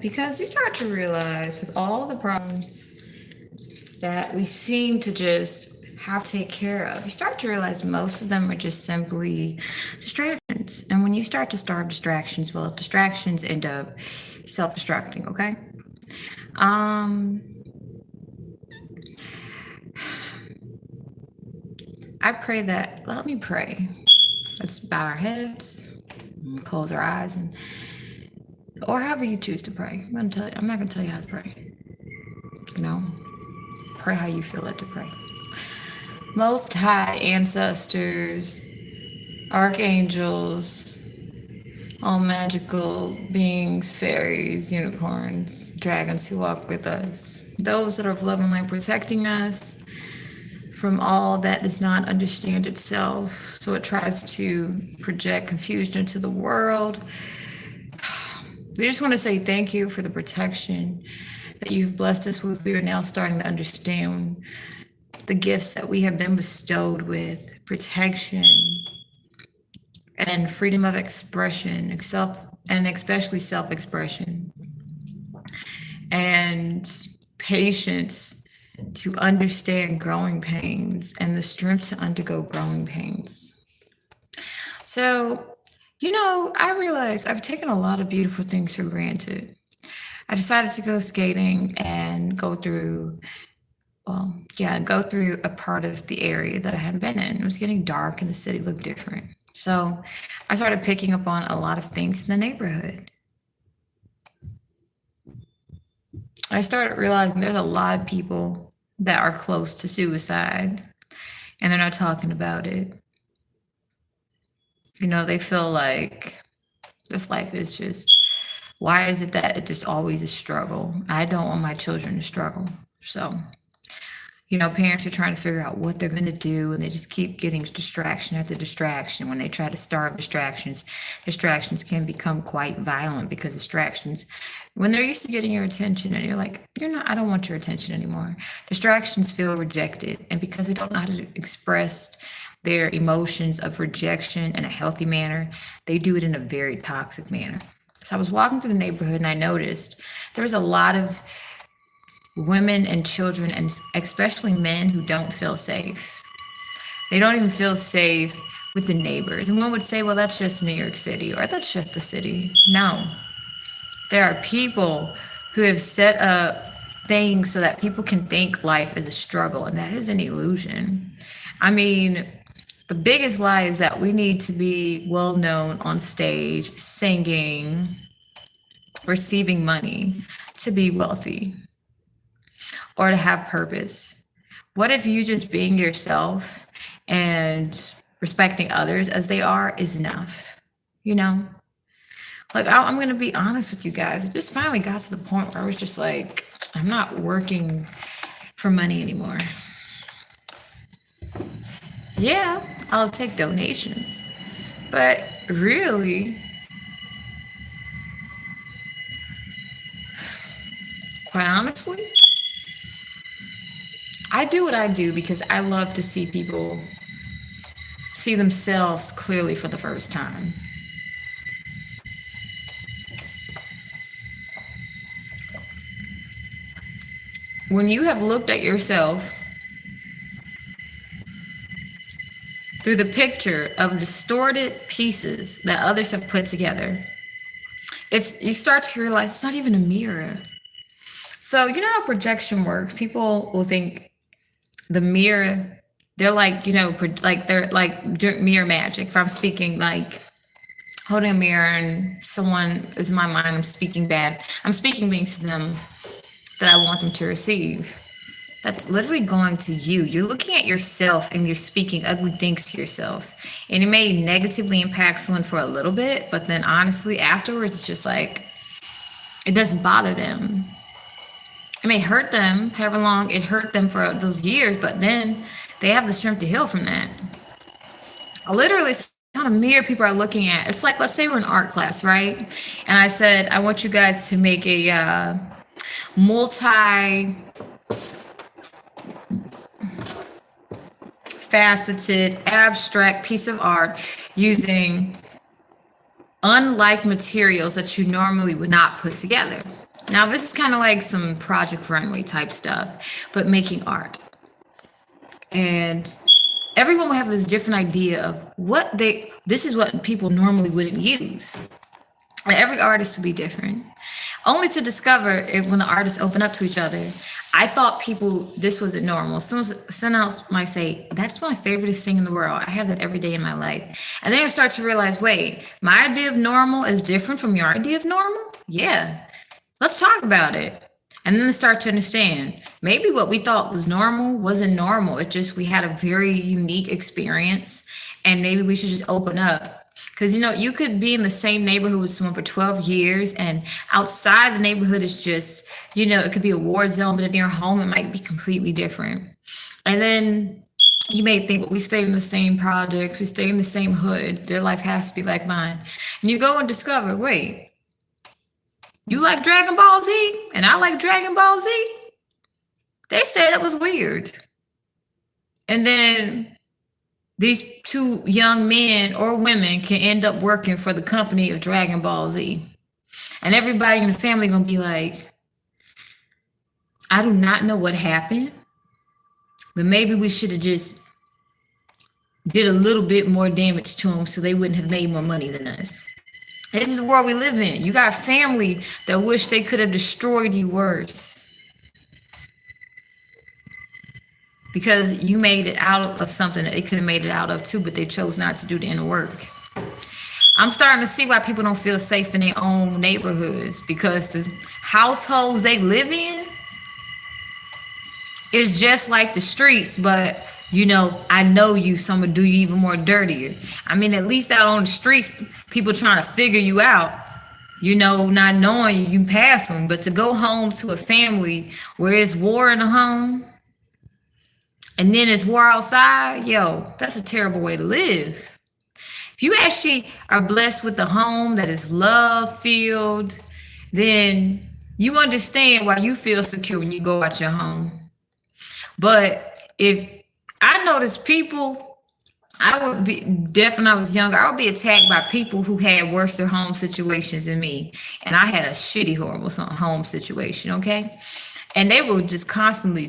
because we start to realize with all the problems that we seem to just have to take care of, you start to realize most of them are just simply distractions. And when you start to starve distractions, well, distractions end up self-destructing, okay? I pray that, let me pray. Let's bow our heads, and close our eyes, and or however you choose to pray. I'm not gonna tell you how to pray. You know, pray how you feel led to pray. Most high ancestors, archangels, all magical beings, fairies, unicorns, dragons who walk with us, those that are of love and light protecting us from all that does not understand itself, so it tries to project confusion into the world. We just want to say thank you for the protection that you've blessed us with. We are now starting to understand the gifts that we have been bestowed with: protection and freedom of expression, and especially self-expression, and patience to understand growing pains, and the strength to undergo growing pains. So, I realized I've taken a lot of beautiful things for granted. I decided to go skating and go through a part of the area that I hadn't been in. It was getting dark and the city looked different. So I started picking up on a lot of things in the neighborhood. I started realizing there's a lot of people that are close to suicide and they're not talking about it. They feel like this life is just, why is it that it just always a struggle? I don't want my children to struggle. So, parents are trying to figure out what they're going to do, and they just keep getting distraction after distraction. When they try to starve distractions can become quite violent, because distractions, when they're used to getting your attention and you're like, I don't want your attention anymore. Distractions feel rejected, and because they don't know how to express their emotions of rejection in a healthy manner, they do it in a very toxic manner. So I was walking through the neighborhood and I noticed there was a lot of women and children, and especially men, who don't feel safe. They don't even feel safe with the neighbors. And one would say, well, that's just New York City, or that's just the city. No, there are people who have set up things so that people can think life is a struggle, and that is an illusion. I mean, the biggest lie is that we need to be well known on stage, singing, receiving money to be wealthy or to have purpose. What if you just being yourself and respecting others as they are is enough? Like, I'm going to be honest with you guys. It just finally got to the point where I was just like, I'm not working for money anymore. Yeah, I'll take donations, but really, quite honestly, I do what I do because I love to see people see themselves clearly for the first time. When you have looked at yourself through the picture of distorted pieces that others have put together, you start to realize it's not even a mirror. So you know how projection works? People will think the mirror, they're like, they're like mirror magic. If I'm speaking, like holding a mirror and someone is in my mind, I'm speaking things to them that I want them to receive. That's literally going to you. You're looking at yourself and you're speaking ugly things to yourself. And it may negatively impact someone for a little bit, but then honestly, afterwards, it's just like, it doesn't bother them. It may hurt them however long it hurt them for those years, but then they have the strength to heal from that. Literally, it's not a mirror people are looking at. It's like, let's say we're in art class, right? And I said, I want you guys to make a multi-faceted, abstract piece of art using unlike materials that you normally would not put together. Now, this is kind of like some Project Runway type stuff, but making art. And everyone will have this different idea of this is what people normally wouldn't use. And every artist will be different. Only to discover if when the artists open up to each other, I thought this wasn't normal. Someone else might say, that's my favorite thing in the world. I have that every day in my life. And then you start to realize, wait, my idea of normal is different from your idea of normal? Yeah. Let's talk about it. And then start to understand maybe what we thought was normal wasn't normal. It's just we had a very unique experience, and maybe we should just open up. Because, you could be in the same neighborhood with someone for 12 years, and outside the neighborhood is just, it could be a war zone, but in your home, it might be completely different. And then you may think, well, we stayed in the same projects, we stayed in the same hood, their life has to be like mine. And you go and discover, wait, you like Dragon Ball Z and I like Dragon Ball Z? They said it was weird. And then these two young men or women can end up working for the company of Dragon Ball Z. And everybody in the family gonna be like, I do not know what happened, but maybe we should have just did a little bit more damage to them so they wouldn't have made more money than us. This is the world we live in. You got family that wish they could have destroyed you worse because you made it out of something that they could have made it out of too, but they chose not to do the inner work. I'm starting to see why people don't feel safe in their own neighborhoods, because the households they live in is just like the streets, but I know you, so I'm gonna do you even more dirtier. I mean, at least out on the streets, people trying to figure you out, not knowing you, you pass them. But to go home to a family where it's war in the home and then it's war outside, that's a terrible way to live. If you actually are blessed with a home that is love-filled, then you understand why you feel secure when you go out your home. But if I noticed people, I would be definitely when I was younger, I would be attacked by people who had worse home situations than me. And I had a shitty, horrible home situation, okay? And they would just constantly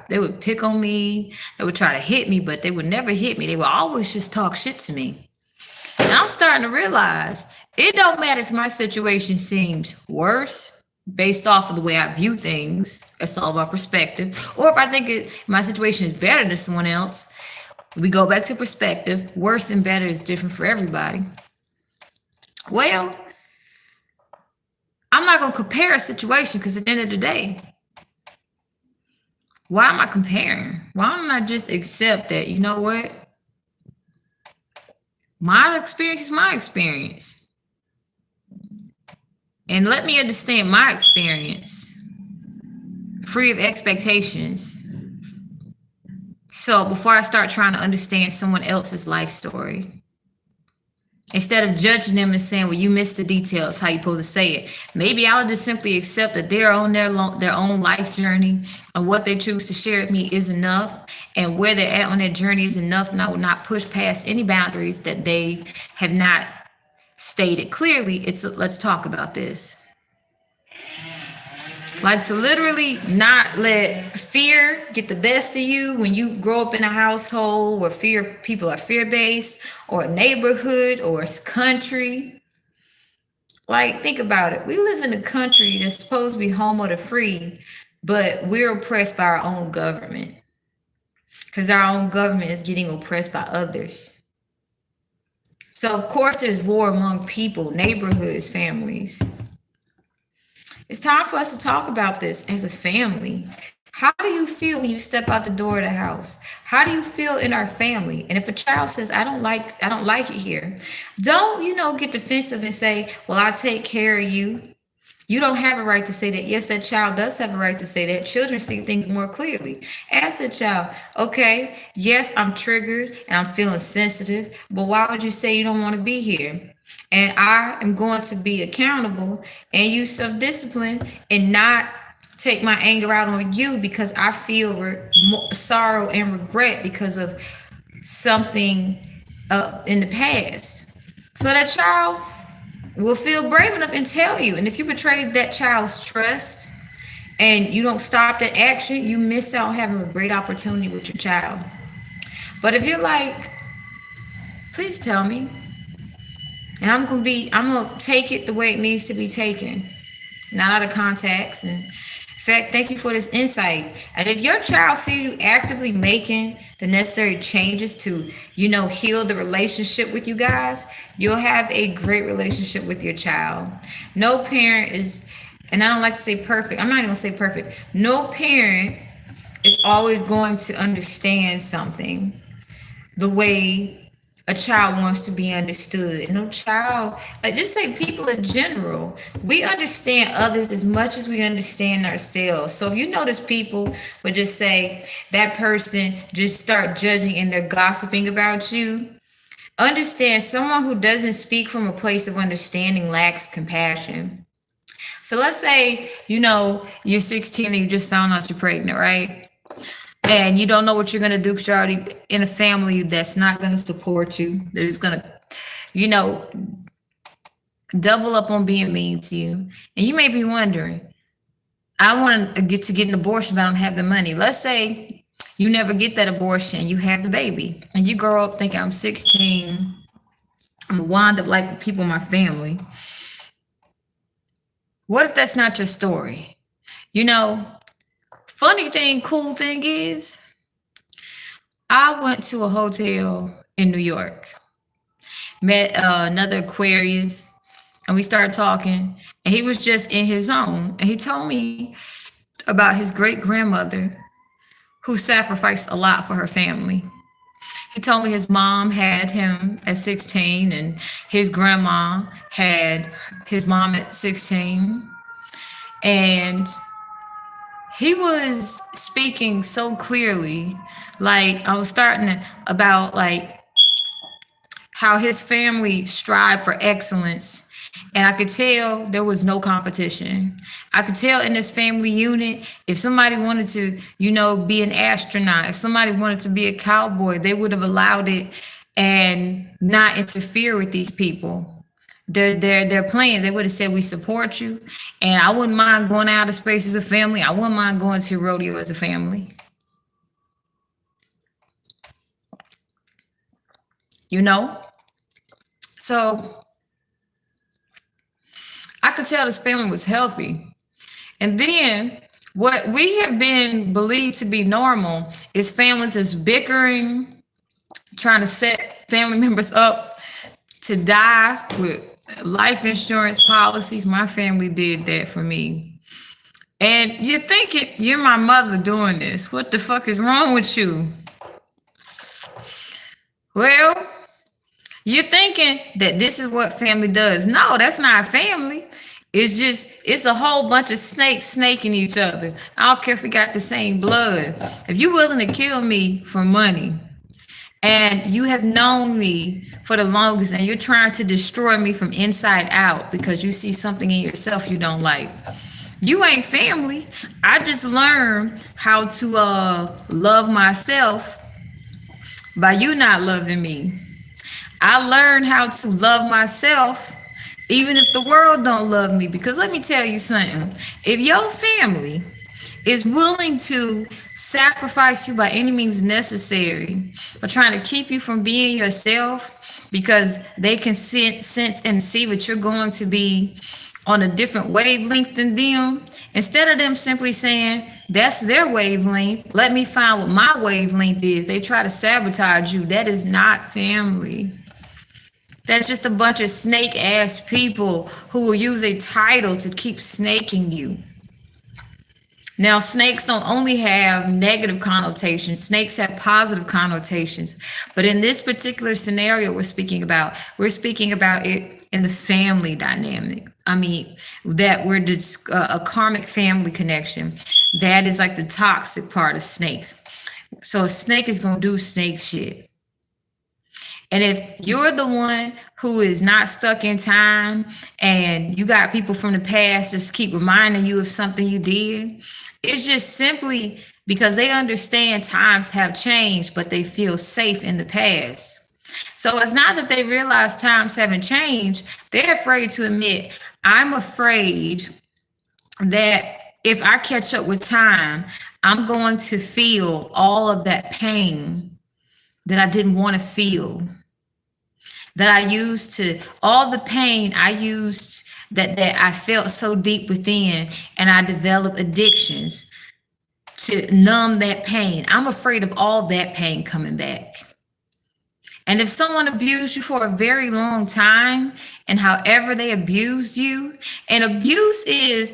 they would pick on me. They would try to hit me, but they would never hit me. They would always just talk shit to me. And I'm starting to realize it don't matter if my situation seems worse based off of the way I view things. It's all about perspective. Or if I think my situation is better than someone else, we go back to perspective. Worse and better is different for everybody. Well, I'm not going to compare a situation, because at the end of the day, why am I comparing? Why don't I just accept that, you know what? My experience is my experience. And let me understand my experience, free of expectations. So before I start trying to understand someone else's life story, instead of judging them and saying, well, you missed the details, how you supposed to say it. Maybe I'll just simply accept that they're on their own life journey, and what they choose to share with me is enough, and where they're at on their journey is enough, and I will not push past any boundaries that they have not stated clearly. Let's talk about this. Like, to literally not let fear get the best of you when you grow up in a household where people are fear-based, or a neighborhood, or a country. Like, think about it. We live in a country that's supposed to be home of the free, but we're oppressed by our own government, because our own government is getting oppressed by others. So, of course, there's war among people, neighborhoods, families. It's time for us to talk about this as a family. How do you feel when you step out the door of the house? How do you feel in our family? And if a child says, I don't like it here, don't, get defensive and say, well, I'll take care of you. You don't have a right to say that. Yes, that child does have a right to say that. Children see things more clearly. Ask the child, okay, yes, I'm triggered and I'm feeling sensitive, but why would you say you don't want to be here? And I am going to be accountable and use self-discipline and not take my anger out on you because I feel sorrow and regret because of something in the past. So that child will feel brave enough and tell you. And if you betray that child's trust and you don't stop that action, you miss out having a great opportunity with your child. But if you're like, please tell me, and I'm gonna take it the way it needs to be taken, not out of context. And in fact, thank you for this insight. And if your child sees you actively making the necessary changes to, heal the relationship with you guys, you'll have a great relationship with your child. No parent is, and I don't like to say perfect, I'm not even gonna say perfect. No parent is always going to understand something the way a child wants to be understood. No child, like just say people in general, we understand others as much as we understand ourselves. So if you notice people would just say that person just start judging and they're gossiping about you, understand someone who doesn't speak from a place of understanding lacks compassion. So let's say, you're 16 and you just found out you're pregnant, right? And you don't know what you're going to do because you're already in a family that's not going to support you. They're just going to, double up on being mean to you. And you may be wondering, I want to get an abortion, but I don't have the money. Let's say you never get that abortion. You have the baby. And you grow up thinking, I'm 16. I'm going to wind up like people in my family. What if that's not your story? Funny thing, cool thing is, I went to a hotel in New York, met another Aquarius, and we started talking, and he was just in his zone, and he told me about his great grandmother who sacrificed a lot for her family. He told me his mom had him at 16, and his grandma had his mom at 16, and he was speaking so clearly, like I was starting about like how his family strived for excellence. And I could tell there was no competition. I could tell in this family unit, if somebody wanted to, be an astronaut, if somebody wanted to be a cowboy, they would have allowed it and not interfere with these people. Their plans, they would have said, we support you. And I wouldn't mind going out of space as a family. I wouldn't mind going to rodeo as a family. So I could tell this family was healthy. And then what we have been believed to be normal is families is bickering, trying to set family members up to die with life insurance policies. My family did that for me. And you're thinking, you're my mother doing this. What the fuck is wrong with you? Well, you're thinking that this is what family does. No, that's not family. It's a whole bunch of snakes snaking each other. I don't care if we got the same blood. If you're willing to kill me for money, and you have known me for the longest, and you're trying to destroy me from inside out because you see something in yourself you don't like, you ain't family. I just learned how to love myself by you not loving me. I learned how to love myself even if the world don't love me. Because let me tell you something. If your family is willing to sacrifice you by any means necessary, but trying to keep you from being yourself because they can sense and see that you're going to be on a different wavelength than them, instead of them simply saying, that's their wavelength, let me find what my wavelength is, they try to sabotage you. That is not family. That's just a bunch of snake ass people who will use a title to keep snaking you. Now, snakes don't only have negative connotations, snakes have positive connotations. But in this particular scenario we're speaking about it in the family dynamic. I mean, that we're just a karmic family connection. That is like the toxic part of snakes. So a snake is going to do snake shit. And if you're the one who is not stuck in time and you got people from the past just keep reminding you of something you did, it's just simply because they understand times have changed, but they feel safe in the past. So it's not that they realize times haven't changed. They're afraid to admit, I'm afraid that if I catch up with time, I'm going to feel all of that pain that I didn't want to feel. That I used to, all the pain I used that I felt so deep within, and I developed addictions to numb that pain. I'm afraid of all that pain coming back. And if someone abused you for a very long time, and however they abused you, and abuse is,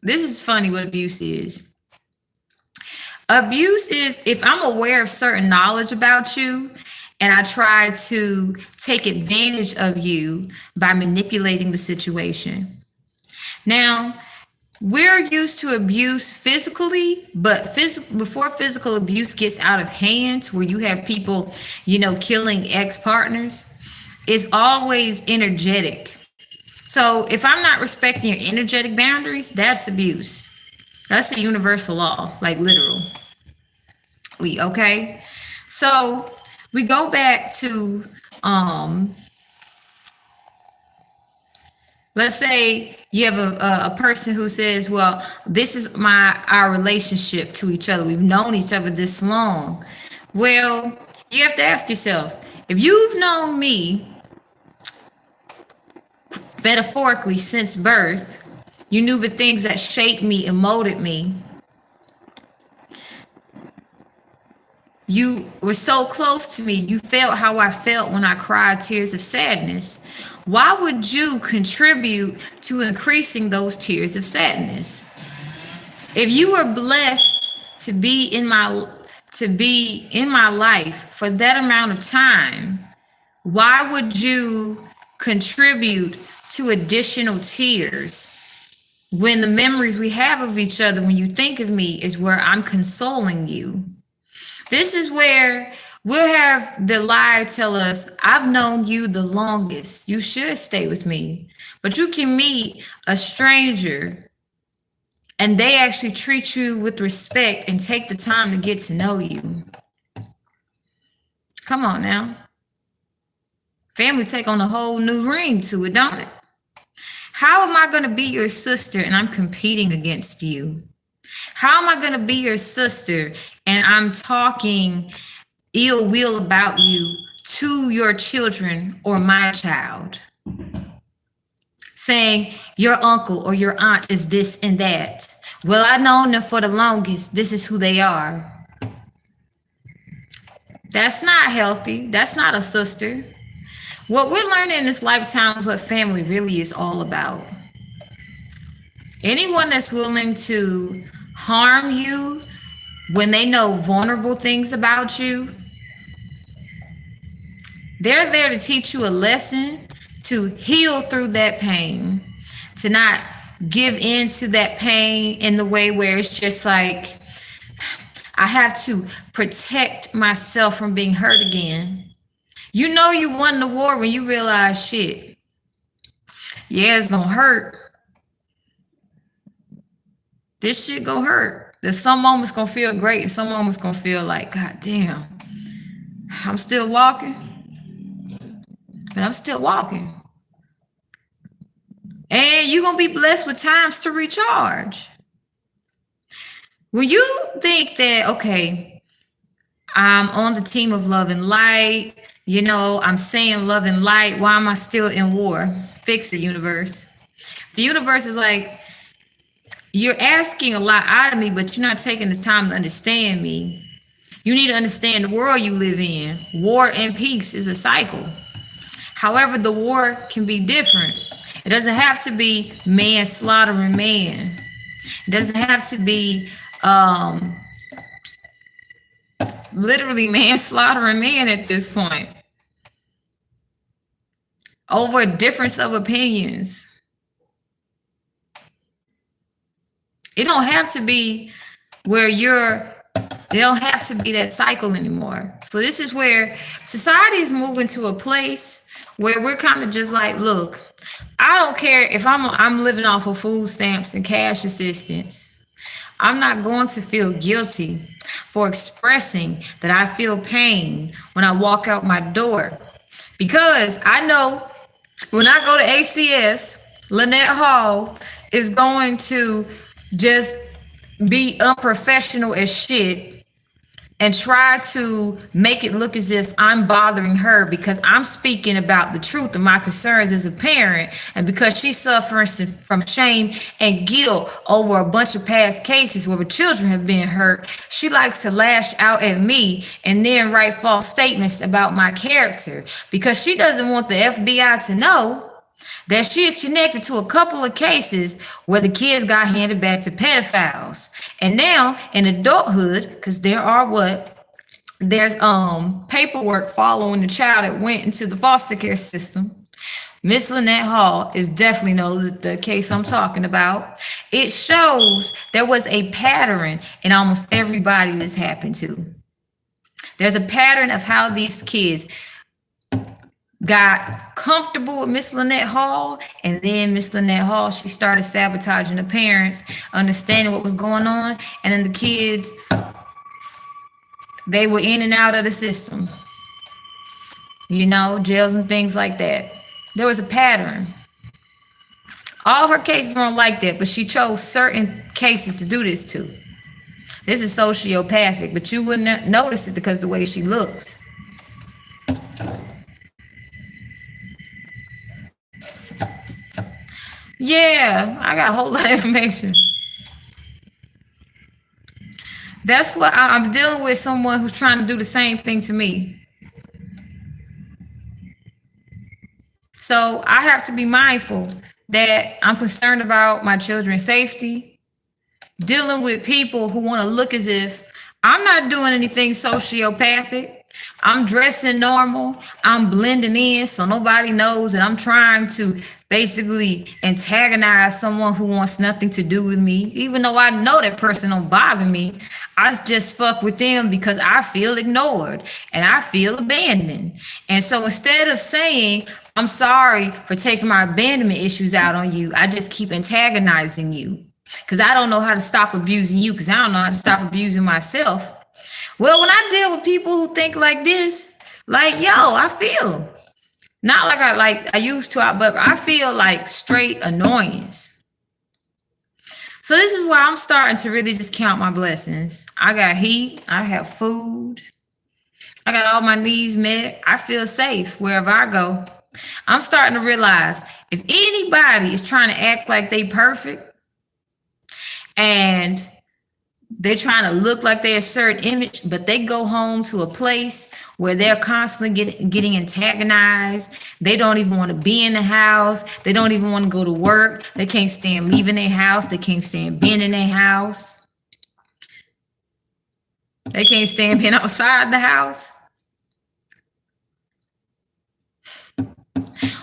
this is funny what abuse is. Abuse is if I'm aware of certain knowledge about you and I try to take advantage of you by manipulating the situation. Now, we're used to abuse physically, but before physical abuse gets out of hand, where you have people, killing ex-partners, it's always energetic. So if I'm not respecting your energetic boundaries, that's abuse. That's the universal law, like literal. Okay? So we go back to, let's say you have a person who says, well, this is our relationship to each other. We've known each other this long. Well, you have to ask yourself, if you've known me metaphorically since birth, you knew the things that shaped me and molded me. You were so close to me. You felt how I felt when I cried tears of sadness. Why would you contribute to increasing those tears of sadness? If you were blessed to be in my life for that amount of time, why would you contribute to additional tears when the memories we have of each other when you think of me is where I'm consoling you? This is where we'll have the lie tell us, I've known you the longest. You should stay with me. But you can meet a stranger and they actually treat you with respect and take the time to get to know you. Come on now. Family take on a whole new ring to it, don't it? How am I going to be your sister and I'm competing against you? How am I going to be your sister and I'm talking ill will about you to your children or my child? Saying your uncle or your aunt is this and that. Well, I've known them for the longest. This is who they are. That's not healthy. That's not a sister. What we're learning in this lifetime is what family really is all about. Anyone that's willing to harm you when they know vulnerable things about you, they're there to teach you a lesson, to heal through that pain, to not give in to that pain in the way where it's just like, I have to protect myself from being hurt again. You know you won the war when you realize, shit, yeah, it's gonna hurt. This shit gonna hurt. There's some moments gonna feel great and some moments gonna feel like, God damn, I'm still walking, but I'm still walking. And you're gonna be blessed with times to recharge. When you think that, okay, I'm on the team of love and light, I'm saying love and light, why am I still in war? Fix it, universe. The universe is like, you're asking a lot out of me, but you're not taking the time to understand me. You need to understand the world you live in. War and peace is a cycle. However, the war can be different. It doesn't have to be man slaughtering man. It doesn't have to be literally man slaughtering man at this point. Over a difference of opinions. It don't have to be where they don't have to be that cycle anymore. So this is where society is moving to a place where we're kind of just like, look, I don't care if I'm living off of food stamps and cash assistance. I'm not going to feel guilty for expressing that I feel pain when I walk out my door. Because I know when I go to ACS, Lynette Hall is going to just be unprofessional as shit and try to make it look as if I'm bothering her because I'm speaking about the truth of my concerns as a parent, and because she's suffering from shame and guilt over a bunch of past cases where the children have been hurt. She likes to lash out at me and then write false statements about my character because she doesn't want the FBI to know that she is connected to a couple of cases where the kids got handed back to pedophiles. And now in adulthood, because there's paperwork following the child that went into the foster care system. Miss Lynette Hall is definitely knows the case I'm talking about. It shows there was a pattern in almost everybody this happened to. There's a pattern of how these kids got comfortable with Miss Lynette Hall, and then Miss Lynette Hall, she started sabotaging the parents, understanding what was going on, and then the kids, they were in and out of the system, you know, jails and things like that. There was a pattern. All her cases weren't like that, but she chose certain cases to do this to. This is sociopathic, but you wouldn't notice it because of the way she looks. Yeah, I got a whole lot of information. That's what I'm dealing with, someone who's trying to do the same thing to me. So I have to be mindful that I'm concerned about my children's safety, dealing with people who want to look as if I'm not doing anything sociopathic. I'm dressing normal. I'm blending in so nobody knows that I'm trying to basically antagonize someone who wants nothing to do with me. Even though I know that person don't bother me, I just fuck with them because I feel ignored and I feel abandoned. And so instead of saying, I'm sorry for taking my abandonment issues out on you, I just keep antagonizing you because I don't know how to stop abusing you because I don't know how to stop abusing myself. Well, when I deal with people who think like this, like, yo, I feel not like I used to, but I feel like straight annoyance. So this is why I'm starting to really just count my blessings. I got heat, I have food, I got all my needs met. I feel safe wherever I go. I'm starting to realize if anybody is trying to act like they perfect and they're trying to look like they're a certain image, but they go home to a place where they're constantly getting antagonized. They don't even want to be in the house. They don't even want to go to work. They can't stand leaving their house. They can't stand being in their house. They can't stand being outside the house.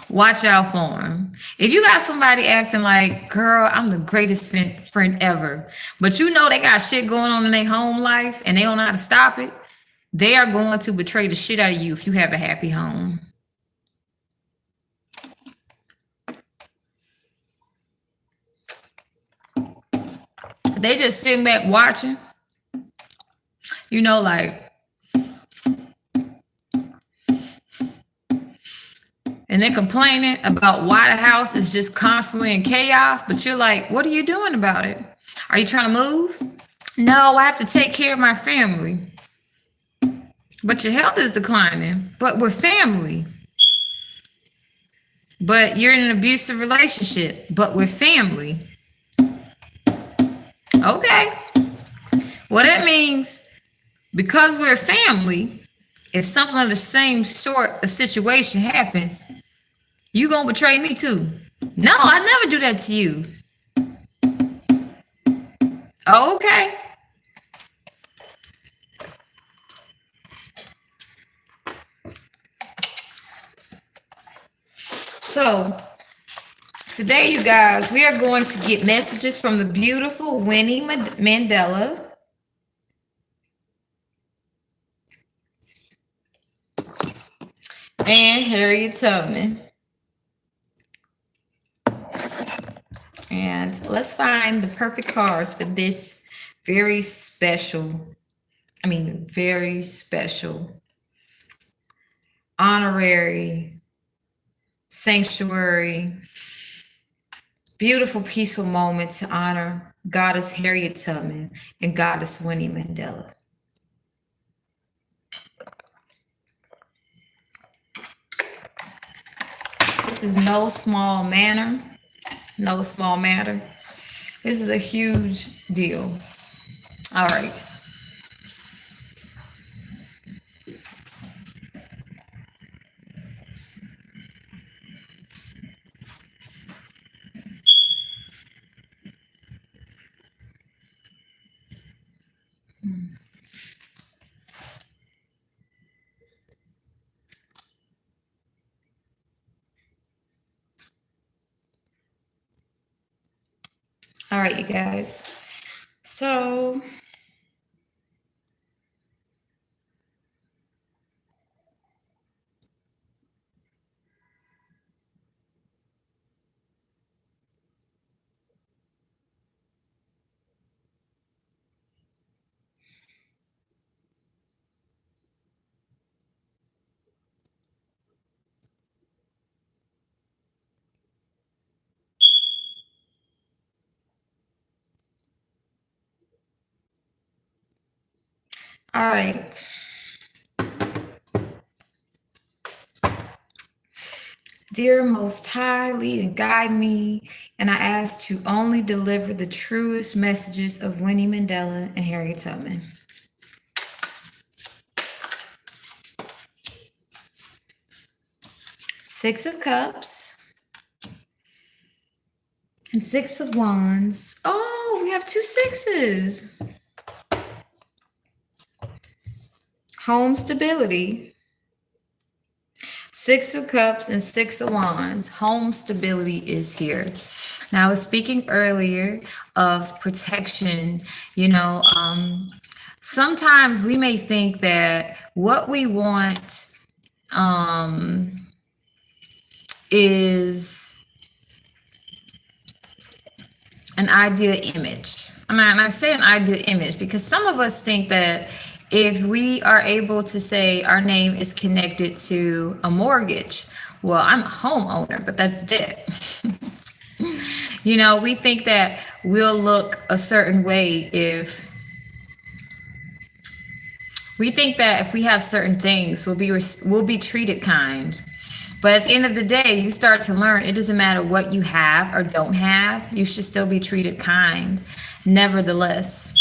Watch out for them. If you got somebody acting like, girl, I'm the greatest friend ever, but you know they got shit going on in their home life and they don't know how to stop it, they are going to betray the shit out of you if you have a happy home. They just sitting back watching, you know, like, and they're complaining about why the house is just constantly in chaos. But you're like, what are you doing about it? Are you trying to move? No, I have to take care of my family. But your health is declining. But we're family. But you're in an abusive relationship. But we're family. Okay. Well, that means because we're family, if something of the same sort of situation happens, you gonna betray me too. No, I never do that to you. Okay. So today, you guys, we are going to get messages from the beautiful Winnie Mandella. And Harriet Tubman. And let's find the perfect cards for this very special very special, honorary, sanctuary, beautiful, peaceful moment to honor Goddess Harriet Tubman and Goddess Winnie Mandella. This is no small matter. No small matter. This is a huge deal. All right. All right, you guys. So all right. Dear Most High, lead and guide me, and I ask to only deliver the truest messages of Winnie Mandella and Harriet Tubman. Six of Cups and Six of Wands. Oh, we have two sixes. Home stability. Six of Cups and Six of Wands. Home stability is here. Now, I was speaking earlier of protection. Sometimes we may think that what we want is an ideal image. And I say an ideal image because some of us think that if we are able to say our name is connected to a mortgage, well, I'm a homeowner, but that's debt. We think that we'll look a certain way if we have certain things, we'll be treated kind. But at the end of the day, you start to learn it doesn't matter what you have or don't have, you should still be treated kind, nevertheless.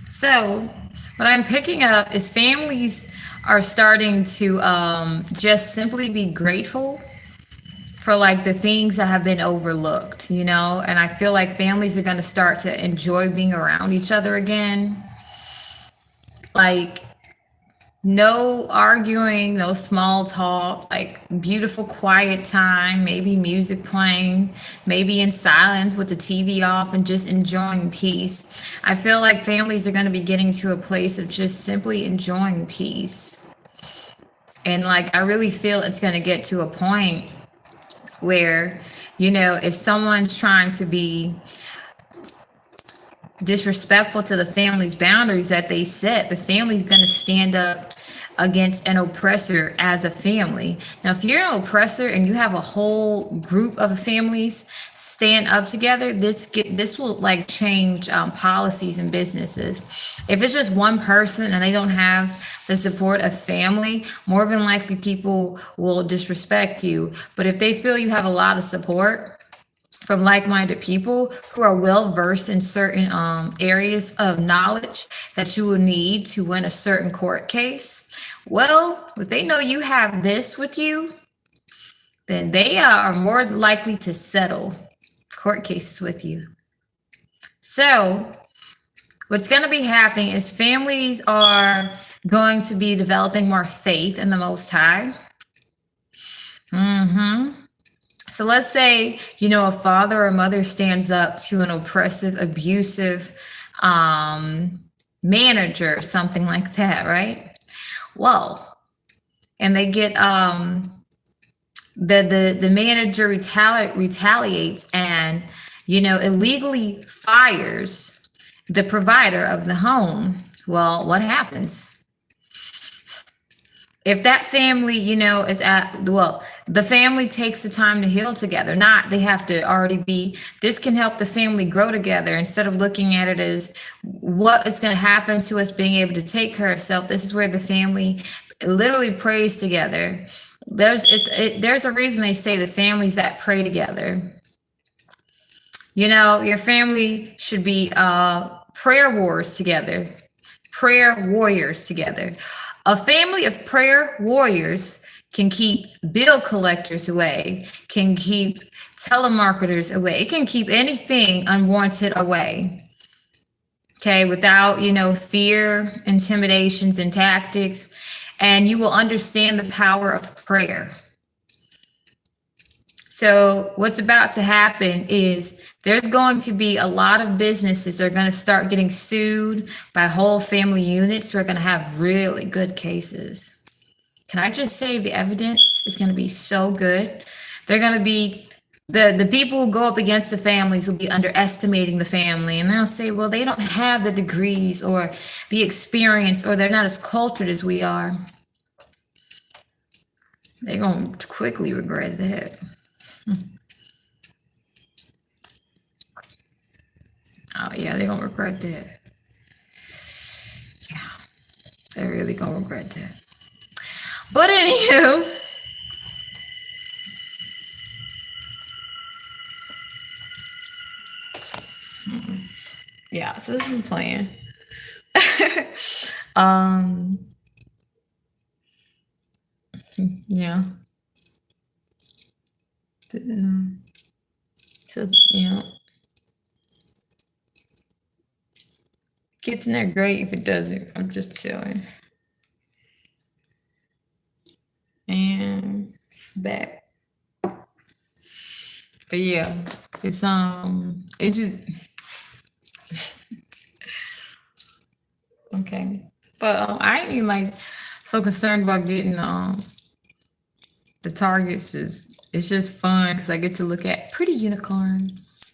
So what I'm picking up is families are starting to just simply be grateful for like the things that have been overlooked, and I feel like families are going to start to enjoy being around each other again. Like no arguing, no small talk, like beautiful quiet time, maybe music playing, maybe in silence with the TV off and just enjoying peace. I feel like families are going to be getting to a place of just simply enjoying peace. And like, I really feel it's going to get to a point where, if someone's trying to be disrespectful to the family's boundaries that they set, the family's going to stand up against an oppressor as a family. Now, if you're an oppressor and you have a whole group of families stand up together, this will like change policies and businesses. If it's just one person and they don't have the support of family, more than likely people will disrespect you. But if they feel you have a lot of support from like-minded people who are well-versed in certain areas of knowledge that you will need to win a certain court case, well, if they know you have this with you, then they are more likely to settle court cases with you. So what's going to be happening is families are going to be developing more faith in the Most High. So let's say, a father or mother stands up to an oppressive, abusive manager, something like that, right? Well, and they get the manager retaliates and illegally fires the provider of the home. Well, what happens? If that family, is the family takes the time to heal together, not they have to already be, this can help the family grow together instead of looking at it as what is going to happen to us being able to take care of self. This is where the family literally prays together. There's a reason they say the families that pray together. Your family should be prayer wars together, prayer warriors together. A family of prayer warriors can keep bill collectors away, can keep telemarketers away. It can keep anything unwanted away. Okay, without, fear, intimidations, and tactics. And you will understand the power of prayer. So what's about to happen is there's going to be a lot of businesses that are going to start getting sued by whole family units who are going to have really good cases. Can I just say the evidence is going to be so good? They're going to be, the people who go up against the families will be underestimating the family. And they'll say, well, they don't have the degrees or the experience, or they're not as cultured as we are. They're going to quickly regret that. Oh, yeah, they're going to regret that. Yeah, they're really going to regret that. But anywho, yeah, so this is my plan. Yeah. So, gets in there great. If it doesn't, I'm just chilling. And it's back. But yeah, it's it just okay. But I ain't even like so concerned about getting the targets. It's just fun because I get to look at pretty unicorns.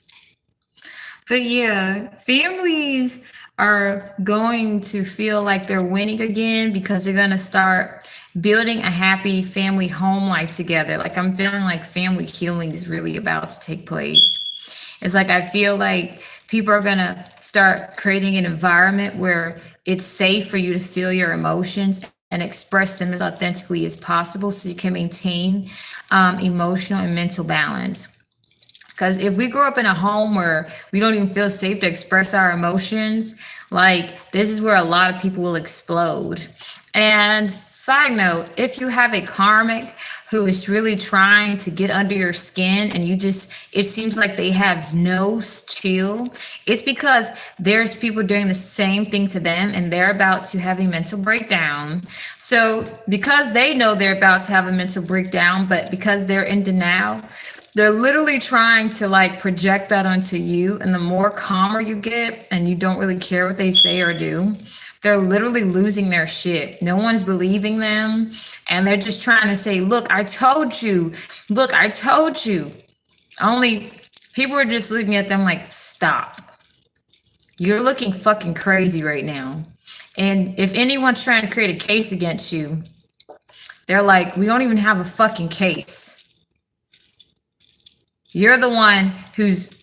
But yeah, families are going to feel like they're winning again because they're going to start building a happy family home life together. Like I'm feeling like family healing is really about to take place. It's like I feel like people are going to start creating an environment where it's safe for you to feel your emotions and express them as authentically as possible so you can maintain emotional and mental balance. Because if we grow up in a home where we don't even feel safe to express our emotions, like this is where a lot of people will explode. And side note, if you have a karmic who is really trying to get under your skin and it seems like they have no chill, it's because there's people doing the same thing to them and they're about to have a mental breakdown. So because they know they're about to have a mental breakdown, but because they're in denial, they're literally trying to like project that onto you. And the more calmer you get and you don't really care what they say or do, they're literally losing their shit. No one's believing them. And they're just trying to say, look, I told you. Look, I told you. Only people are just looking at them like, stop. You're looking fucking crazy right now. And if anyone's trying to create a case against you, they're like, we don't even have a fucking case. You're the one who's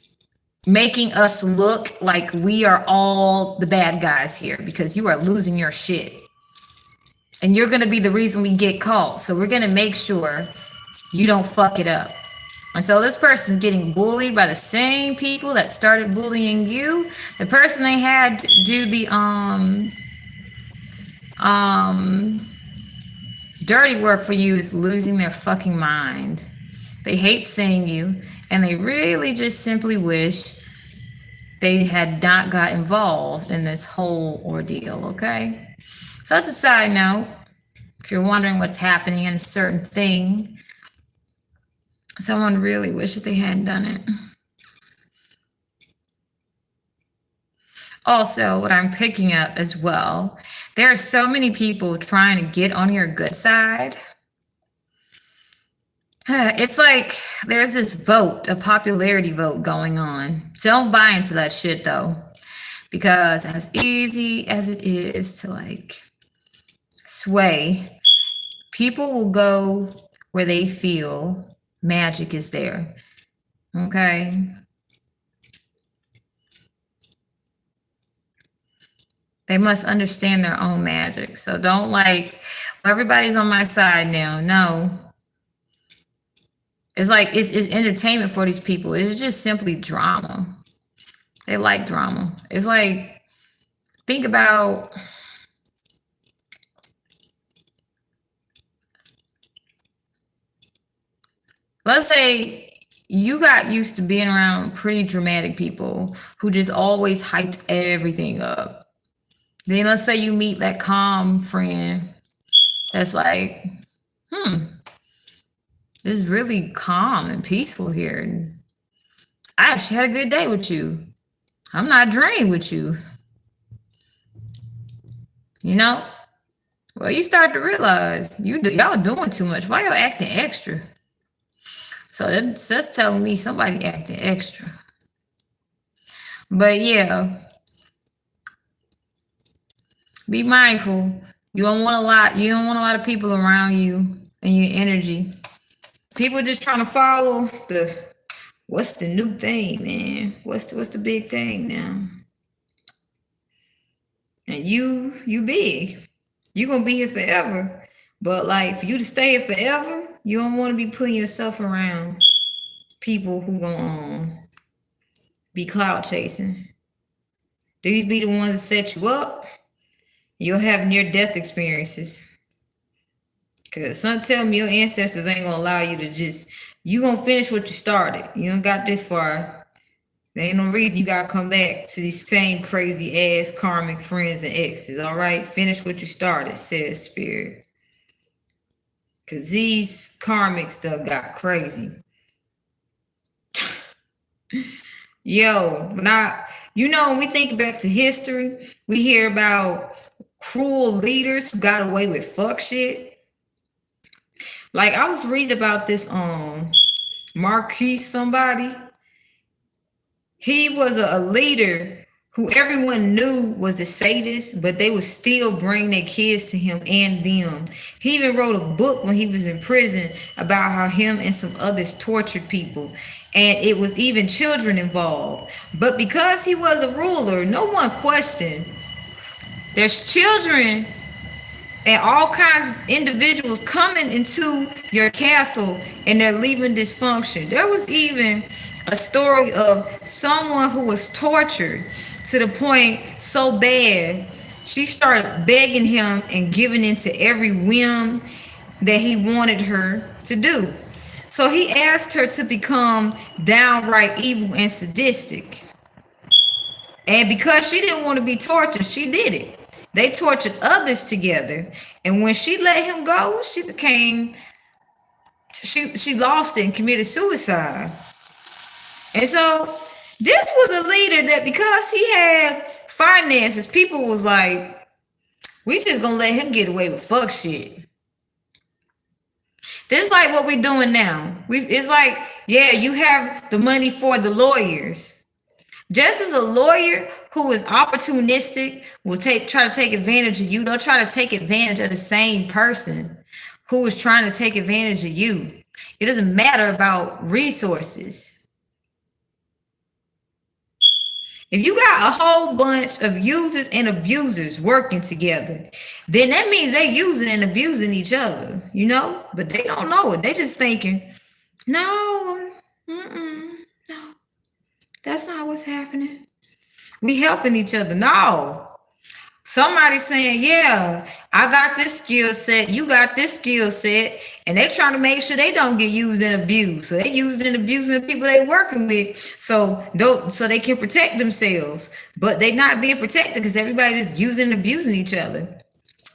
making us look like we are all the bad guys here because you are losing your shit. And you're going to be the reason we get caught. So we're going to make sure you don't fuck it up. And so this person is getting bullied by the same people that started bullying you. The person they had do the dirty work for you is losing their fucking mind. They hate seeing you. And they really just simply wish they had not got involved in this whole ordeal, okay? So that's a side note. If you're wondering what's happening in a certain thing, someone really wishes they hadn't done it. Also, what I'm picking up as well, there are so many people trying to get on your good side. It's like there's this vote, a popularity vote going on. Don't buy into that shit though, Because as easy as it is to like sway, people will go where they feel magic is there. Okay. They must understand their own magic. So don't like, well, everybody's on my side now. No. It's like, it's entertainment for these people. It's just simply drama. They like drama. It's like, think about, let's say you got used to being around pretty dramatic people who just always hyped everything up. Then let's say you meet that calm friend that's like, it's really calm and peaceful here. And I actually had a good day with you. I'm not drained with you. You know? Well, you start to realize y'all doing too much. Why y'all acting extra? So that's telling me somebody acting extra. But yeah, be mindful. You don't want a lot of people around you and your energy. People just trying to follow what's the new thing, man? What's the big thing now? And you big. You gonna be here forever. But like for you to stay here forever, you don't want to be putting yourself around people who gonna be cloud chasing. These be the ones that set you up. You'll have near-death experiences. Because some tell me your ancestors ain't gonna allow you to you gonna finish what you started. You don't got this far. There ain't no reason you gotta come back to these same crazy ass karmic friends and exes. All right, finish what you started, says spirit. Because these karmic stuff got crazy. Yo, when we think back to history, we hear about cruel leaders who got away with fuck shit. Like I was reading about this Marquis somebody. He was a leader who everyone knew was a sadist, but they would still bring their kids to him and them. He even wrote a book when he was in prison about how him and some others tortured people. And it was even children involved. But because he was a ruler, no one questioned. There's children and all kinds of individuals coming into your castle and they're leaving dysfunction. There was even a story of someone who was tortured to the point so bad, she started begging him and giving into every whim that he wanted her to do. So he asked her to become downright evil and sadistic. And because she didn't want to be tortured, she did it. They tortured others together. And when she let him go, she lost it and committed suicide. And so this was a leader that because he had finances, people was like, we just gonna let him get away with fuck shit. This is like what we're doing now. It's like, yeah, you have the money for the lawyers. Just as a lawyer who is opportunistic will try to take advantage of you, they'll try to take advantage of the same person who is trying to take advantage of you. It doesn't matter about resources. If you got a whole bunch of users and abusers working together, then that means they using and abusing each other, but they don't know it. They just thinking, no, that's not what's happening. We helping each other. No. Somebody's saying, yeah, I got this skill set, you got this skill set, and they trying to make sure they don't get used and abused. So they using and abusing the people they working with so they can protect themselves. But they not being protected because everybody just using and abusing each other.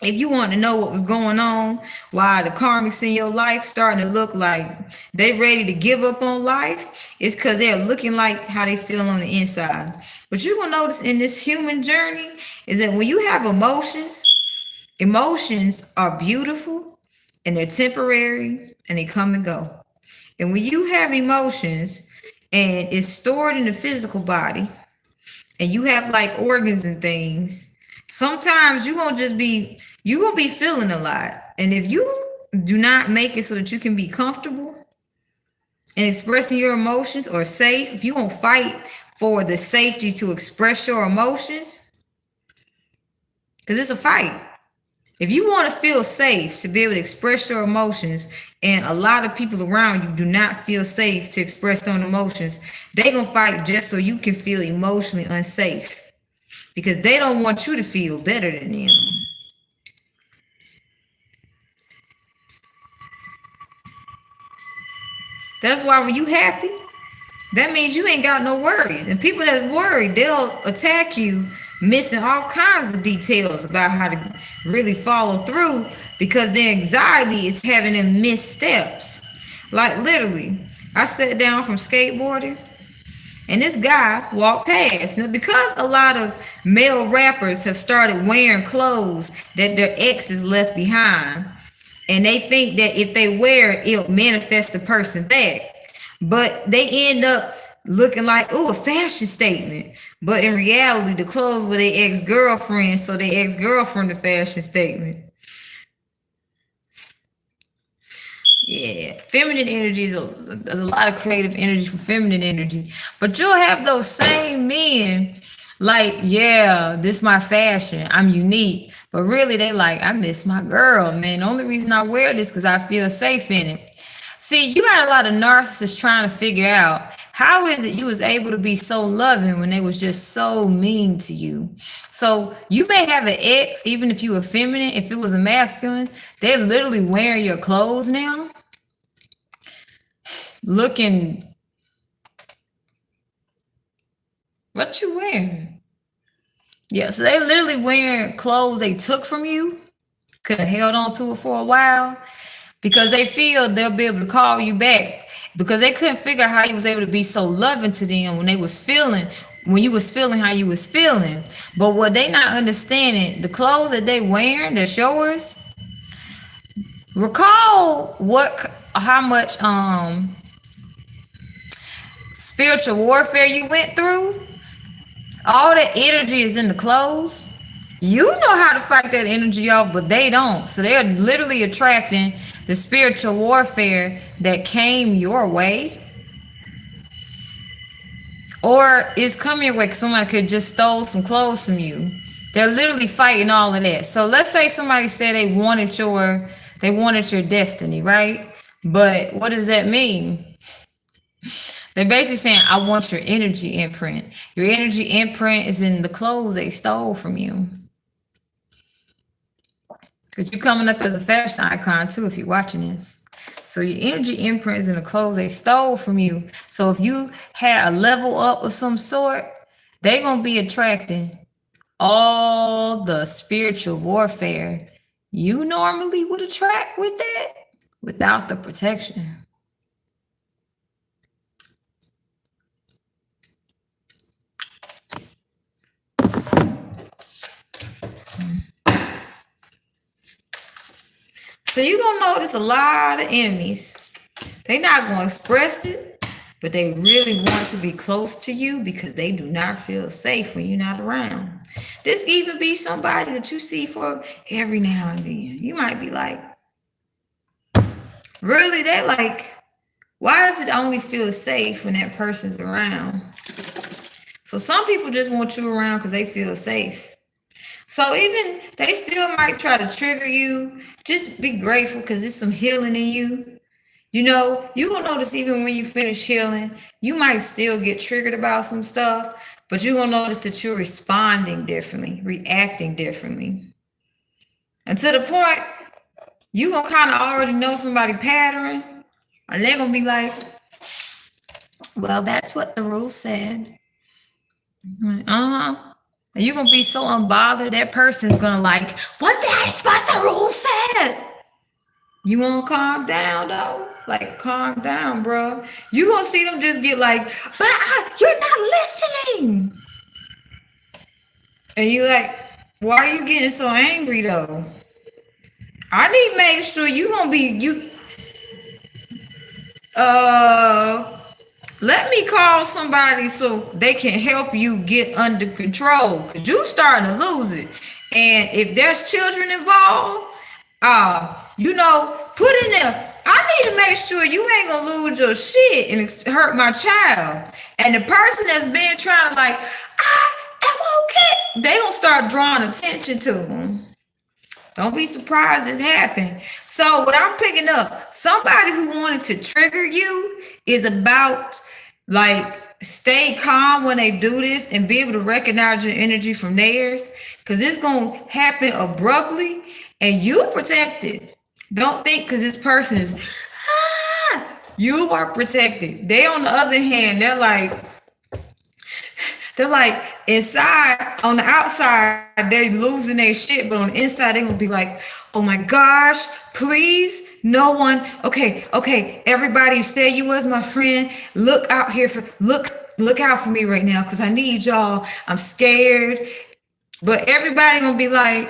If you want to know what was going on, why the karmics in your life starting to look like they ready to give up on life, it's because they're looking like how they feel on the inside. What you're going to notice in this human journey is that when you have emotions are beautiful and they're temporary and they come and go. And when you have emotions and it's stored in the physical body and you have like organs and things, sometimes you're gonna be feeling a lot. And if you do not make it so that you can be comfortable in expressing your emotions or safe, if you won't fight for the safety to express your emotions, because it's a fight. If you want to feel safe to be able to express your emotions, and a lot of people around you do not feel safe to express their emotions, they're going to fight just so you can feel emotionally unsafe, because they don't want you to feel better than them. That's why when you happy, that means you ain't got no worries. And people that's worried, they'll attack you, missing all kinds of details about how to really follow through, because their anxiety is having them miss steps. Like literally, I sat down from skateboarding, and this guy walked past. Now, because a lot of male rappers have started wearing clothes that their exes left behind, and they think that if they wear it, it'll manifest the person back. But they end up looking like, a fashion statement. But in reality, the clothes were their ex-girlfriend, so their ex-girlfriend the fashion statement. Yeah, feminine energy there's a lot of creative energy from feminine energy. But you'll have those same men like, yeah, this my fashion, I'm unique. But really, they like, I miss my girl, man. The only reason I wear this because I feel safe in it. See, you got a lot of narcissists trying to figure out, how is it you was able to be so loving when they was just so mean to you? So you may have an ex, even if you were feminine, if it was a masculine, they're literally wearing your clothes now. Looking, what you wearing? Yeah, so they literally wearing clothes they took from you, could have held on to it for a while, because they feel they'll be able to call you back, because they couldn't figure out how you was able to be so loving to them when you was feeling how you was feeling. But what they not understanding, the clothes that they wearing, that's yours. Recall how much spiritual warfare you went through. All that energy is in the clothes. You know how to fight that energy off, but they don't. So they're literally attracting the spiritual warfare that came your way, or is coming your way because somebody could just stole some clothes from you. They're literally fighting all of that. So let's say somebody said they wanted your destiny, right? But what does that mean? They're basically saying, I want your energy imprint. Your energy imprint is in the clothes they stole from you. Because you're coming up as a fashion icon too if you're watching this. So your energy imprint is in the clothes they stole from you. So if you had a level up of some sort, they're going to be attracting all the spiritual warfare you normally would attract with that without the protection. So you're going to notice a lot of enemies. They're not going to express it, but they really want to be close to you because they do not feel safe when you're not around. This can even be somebody that you see for every now and then. You might be like, really? They're like, why does it only feel safe when that person's around? So some people just want you around because they feel safe. So even they still might try to trigger you. Just be grateful because there's some healing in you. You know, you're going to notice even when you finish healing, you might still get triggered about some stuff, but you're going to notice that you're responding differently, reacting differently. And to the point, you're going to kind of already know somebody's pattern, and they're going to be like, well, that's what the rule said. Like, and you're going to be so unbothered, that person's going to like, what the hell is what the rule said? You want to calm down, though? Like, calm down, bro. You're going to see them just get like, but you're not listening. And you're like, why are you getting so angry, though? I need to make sure you're going to be, let me call somebody so they can help you get under control, because you starting to lose it. And if there's children involved, put in there, I need to make sure you ain't gonna lose your shit and hurt my child. And the person that's been trying to like, I'm okay, they gonna start drawing attention to them. Don't be surprised this happened. So what I'm picking up, somebody who wanted to trigger you is about like stay calm when they do this and be able to recognize your energy from theirs, because it's gonna happen abruptly and you protected. Don't think because this person is you are protected. They on the other hand, they're like inside, on the outside, they're losing their shit, but on the inside, they're gonna be like, oh my gosh, please, no one. Okay, everybody, you said you was my friend. Look out for me right now, because I need y'all. I'm scared. But everybody gonna be like,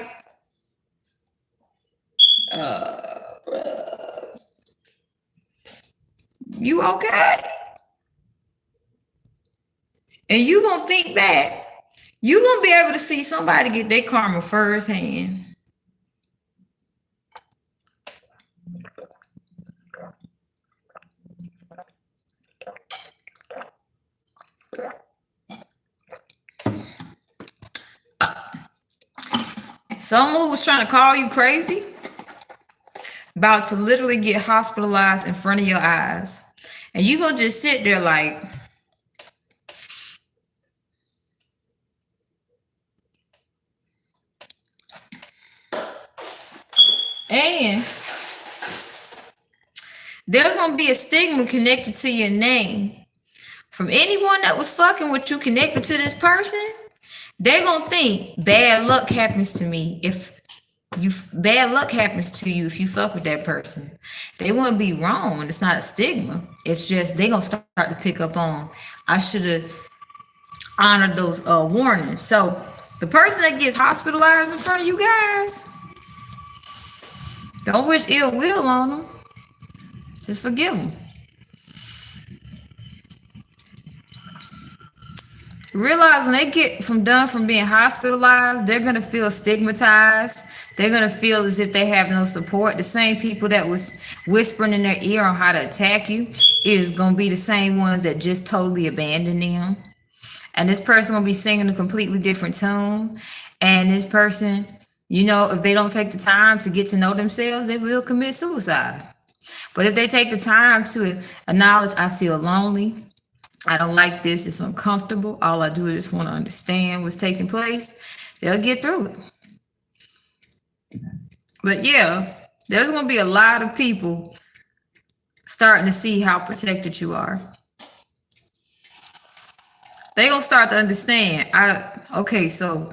you okay? And you gonna think back. You gonna be able to see somebody get their karma firsthand. Someone was trying to call you crazy, about to literally get hospitalized in front of your eyes. And you gonna just sit there like, and there's gonna be a stigma connected to your name from anyone that was fucking with you connected to this person. They're gonna think bad luck happens to me if bad luck happens to you if you fuck with that person. They wouldn't be wrong. It's not a stigma. It's just they gonna start to pick up on, I should have honored those warnings. So the person that gets hospitalized in front of you guys, don't wish ill will on them. Just forgive them. Realize when they get done from being hospitalized, they're going to feel stigmatized. They're going to feel as if they have no support. The same people that was whispering in their ear on how to attack you is going to be the same ones that just totally abandoned them. And this person going to be singing a completely different tune. And this person, if they don't take the time to get to know themselves, they will commit suicide. But if they take the time to acknowledge, I feel lonely, I don't like this, it's uncomfortable, all I do is just want to understand what's taking place, they'll get through it. But yeah, there's going to be a lot of people starting to see how protected you are. They're going to start to understand, so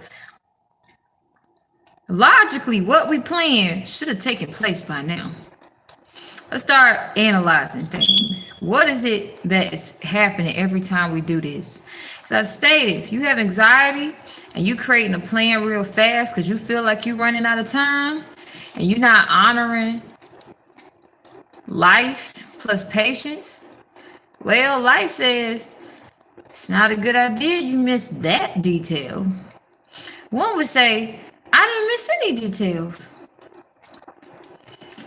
logically, what we planned should have taken place by now. Let's start analyzing things. What is it that is happening every time we do this? So I stated, if you have anxiety and you creating a plan real fast because you feel like you're running out of time and you're not honoring life plus patience, well, life says it's not a good idea you missed that detail. One would say, I didn't miss any details.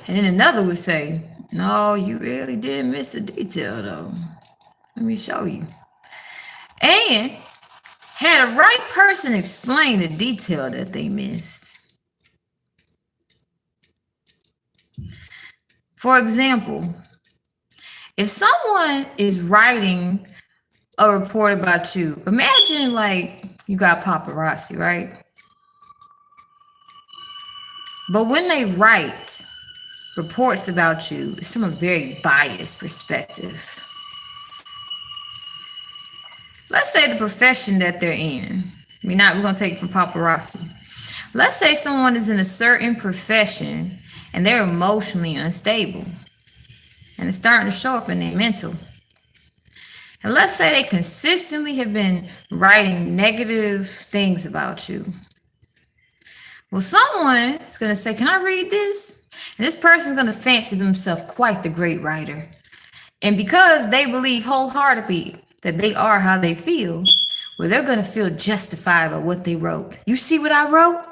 And then another would say, no, you really did miss a detail though. Let me show you. And had a right person explain the detail that they missed. For example, if someone is writing a report about you, imagine like you got paparazzi, right? But when they write reports about you, it's from a very biased perspective. Let's say the profession that they're in. We're going to take it from paparazzi. Let's say someone is in a certain profession and they're emotionally unstable. And it's starting to show up in their mental. And let's say they consistently have been writing negative things about you. Well, someone is going to say, can I read this? And this person is going to fancy themselves quite the great writer. And because they believe wholeheartedly that they are how they feel, well, they're going to feel justified by what they wrote. You see what I wrote?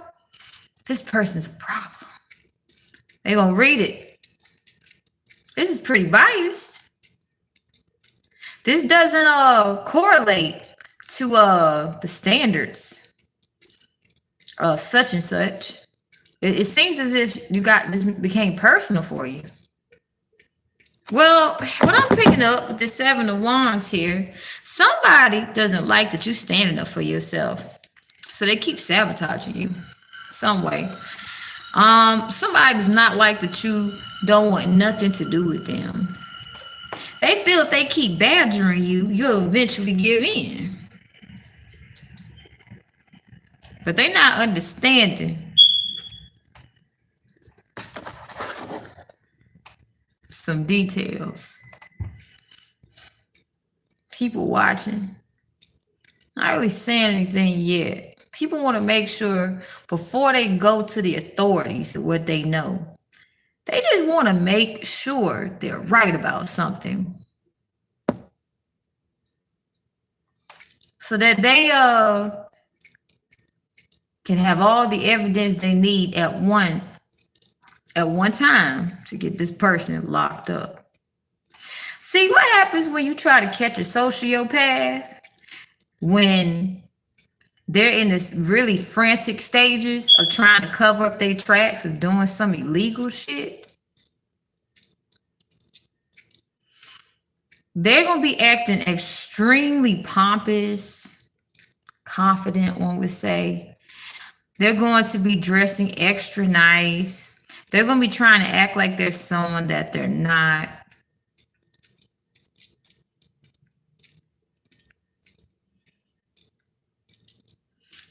This person's a problem. They're going to read it. This is pretty biased. This doesn't correlate to the standards of such and such. It seems as if this became personal for you. Well, what I'm picking up with the Seven of Wands here, somebody doesn't like that you standing up for yourself. So they keep sabotaging you some way. Somebody does not like that you don't want nothing to do with them. They feel if they keep badgering you, you'll eventually give in. But they're not understanding some details. People watching. Not really saying anything yet. People want to make sure before they go to the authorities of what they know, they just want to make sure they're right about something. So that they can have all the evidence they need at one time to get this person locked up. See what happens when you try to catch a sociopath when they're in this really frantic stages of trying to cover up their tracks of doing some illegal shit. They're going to be acting extremely pompous, confident, one would say. They're going to be dressing extra nice. They're going to be trying to act like they're someone that they're not.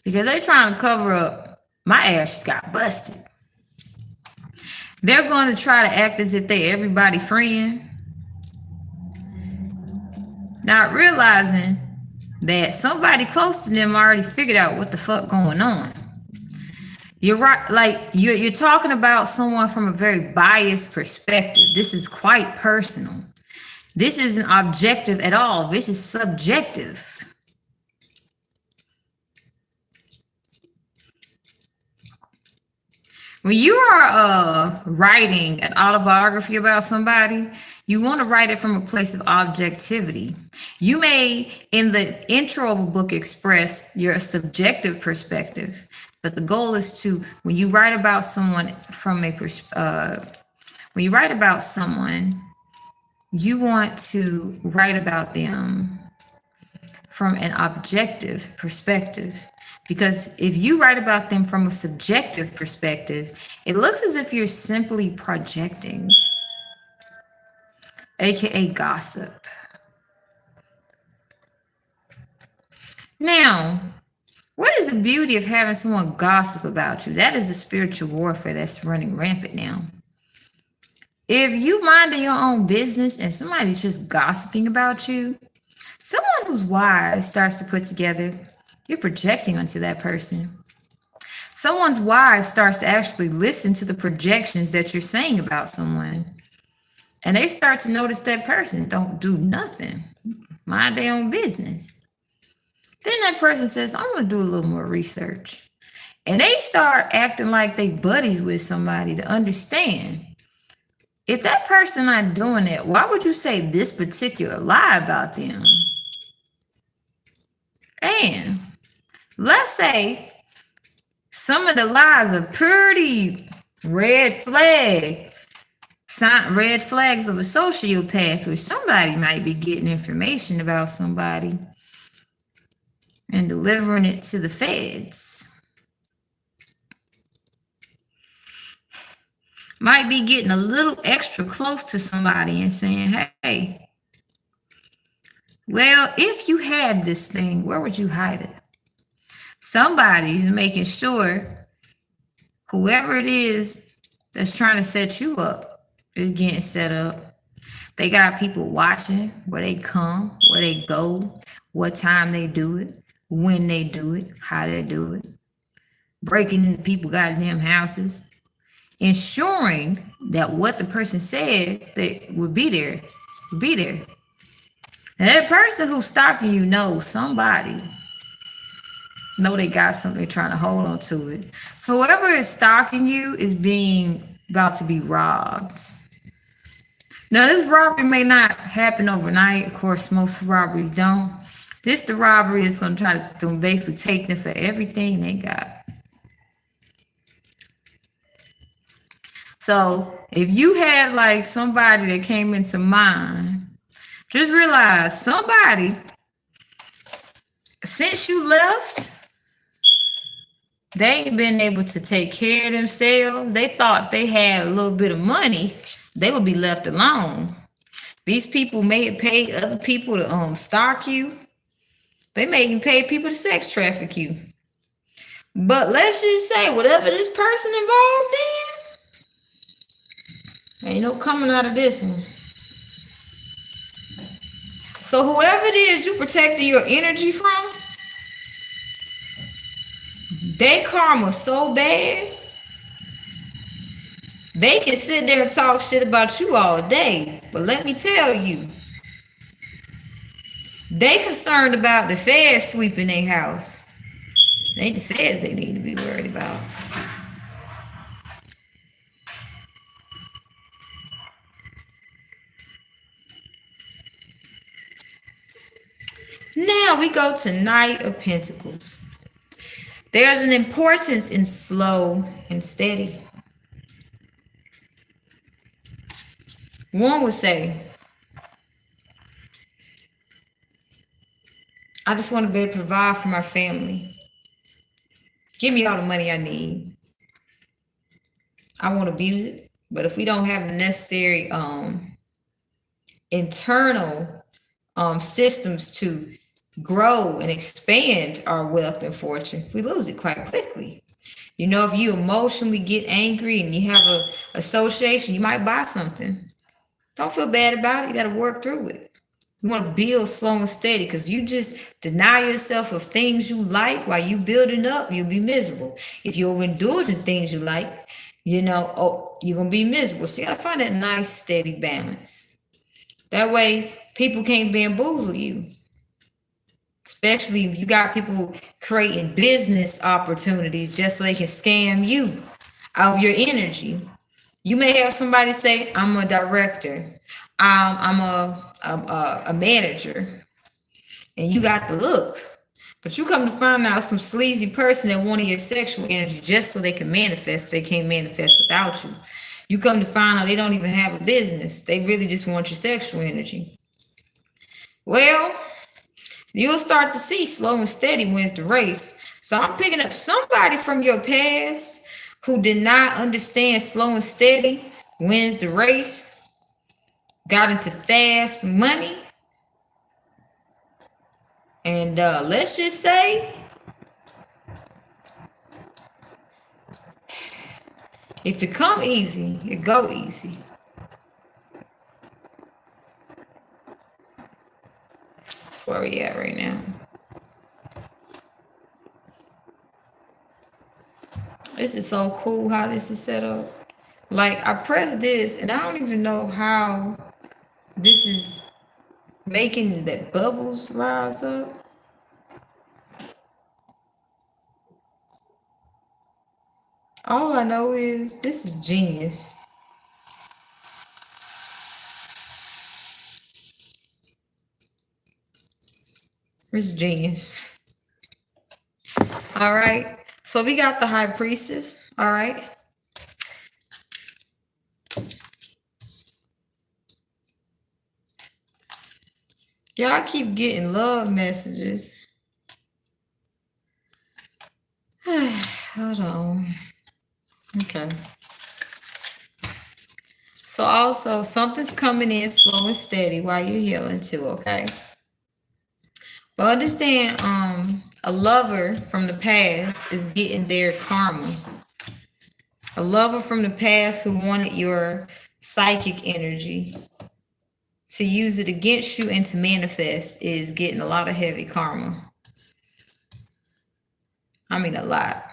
Because they're trying to cover up, my ass just got busted. They're going to try to act as if they're everybody's friend. Not realizing that somebody close to them already figured out what the fuck going on. You're right, like you're talking about someone from a very biased perspective. This is quite personal. This isn't objective at all. This is subjective. When you are writing an autobiography about somebody, you want to write it from a place of objectivity. You may, in the intro of a book, express your subjective perspective, but the goal is to, when you write about someone from a when you write about someone, you want to write about them from an objective perspective. Because if you write about them from a subjective perspective, it looks as if you're simply projecting, aka gossip. Now, what is the beauty of having someone gossip about you? That is the spiritual warfare that's running rampant now. If you minding your own business and somebody's just gossiping about you, someone who's wise starts to put together, you're projecting onto that person. Someone's wise starts to actually listen to the projections that you're saying about someone. And they start to notice that person don't do nothing, mind their own business. Then that person says, I'm going to do a little more research. And they start acting like they buddies with somebody to understand. If that person not doing it, why would you say this particular lie about them? And let's say some of the lies are pretty red flags of a sociopath, where somebody might be getting information about somebody and delivering it to the feds. Might be getting a little extra close to somebody and saying, hey, well, if you had this thing, where would you hide it? Somebody's making sure whoever it is that's trying to set you up is getting set up. They got people watching where they come, where they go, what time they do it, when they do it, how they do it, breaking into people's goddamn houses, ensuring that what the person said that would be there Be there. And that person who's stalking you knows somebody. Know they got something trying to hold on to it. So whoever is stalking you is being about to be robbed. Now this robbery may not happen overnight. Of course, most robberies don't. This the robbery is going to try to basically take them for everything they got. So if you had like somebody that came into mind, just realize somebody, since you left, they ain't been able to take care of themselves. They thought if they had a little bit of money, they would be left alone. These people may have paid other people to stalk you. They may even pay people to sex traffic you. But let's just say whatever this person involved in, ain't no coming out of this one. So whoever it is you protecting your energy from, they karma so bad, they can sit there and talk shit about you all day. But let me tell you, they concerned about the feds sweeping their house. It ain't the feds they need to be worried about. Now we go to Knight of Pentacles. There's an importance in slow and steady. One would say, I just want to be able to provide for my family. Give me all the money I need. I won't abuse it. But if we don't have the necessary internal systems to grow and expand our wealth and fortune, we lose it quite quickly. You know, if you emotionally get angry and you have a association, you might buy something. Don't feel bad about it. You got to work through it. You want to build slow and steady, because you just deny yourself of things you like while you building up, you'll be miserable. If you overindulge in things you like, you know, you're going to be miserable. So you got to find that nice, steady balance. That way, people can't bamboozle you. Especially if you got people creating business opportunities just so they can scam you out of your energy. You may have somebody say, I'm a director, I'm a manager, and you got the look. But you come to find out some sleazy person that wanted your sexual energy just so they can manifest. They can't manifest without you. You come to find out they don't even have a business. They really just want your sexual energy. Well, you'll start to see slow and steady wins the race. So I'm picking up somebody from your past who did not understand slow and steady wins the race, got into fast money, and let's just say, if it come easy, it go easy. That's where we at right now. This is so cool how this is set up. Like, I pressed this and I don't even know how this is making the bubbles rise up. All I know is this is genius. This is genius. All right. So we got the High Priestess. All right. Y'all keep getting love messages. Hold on. Okay. So also, something's coming in slow and steady while you're healing too, okay? But understand, a lover from the past is getting their karma. A lover from the past who wanted your psychic energy to use it against you and to manifest is getting a lot of heavy karma. I mean, a lot.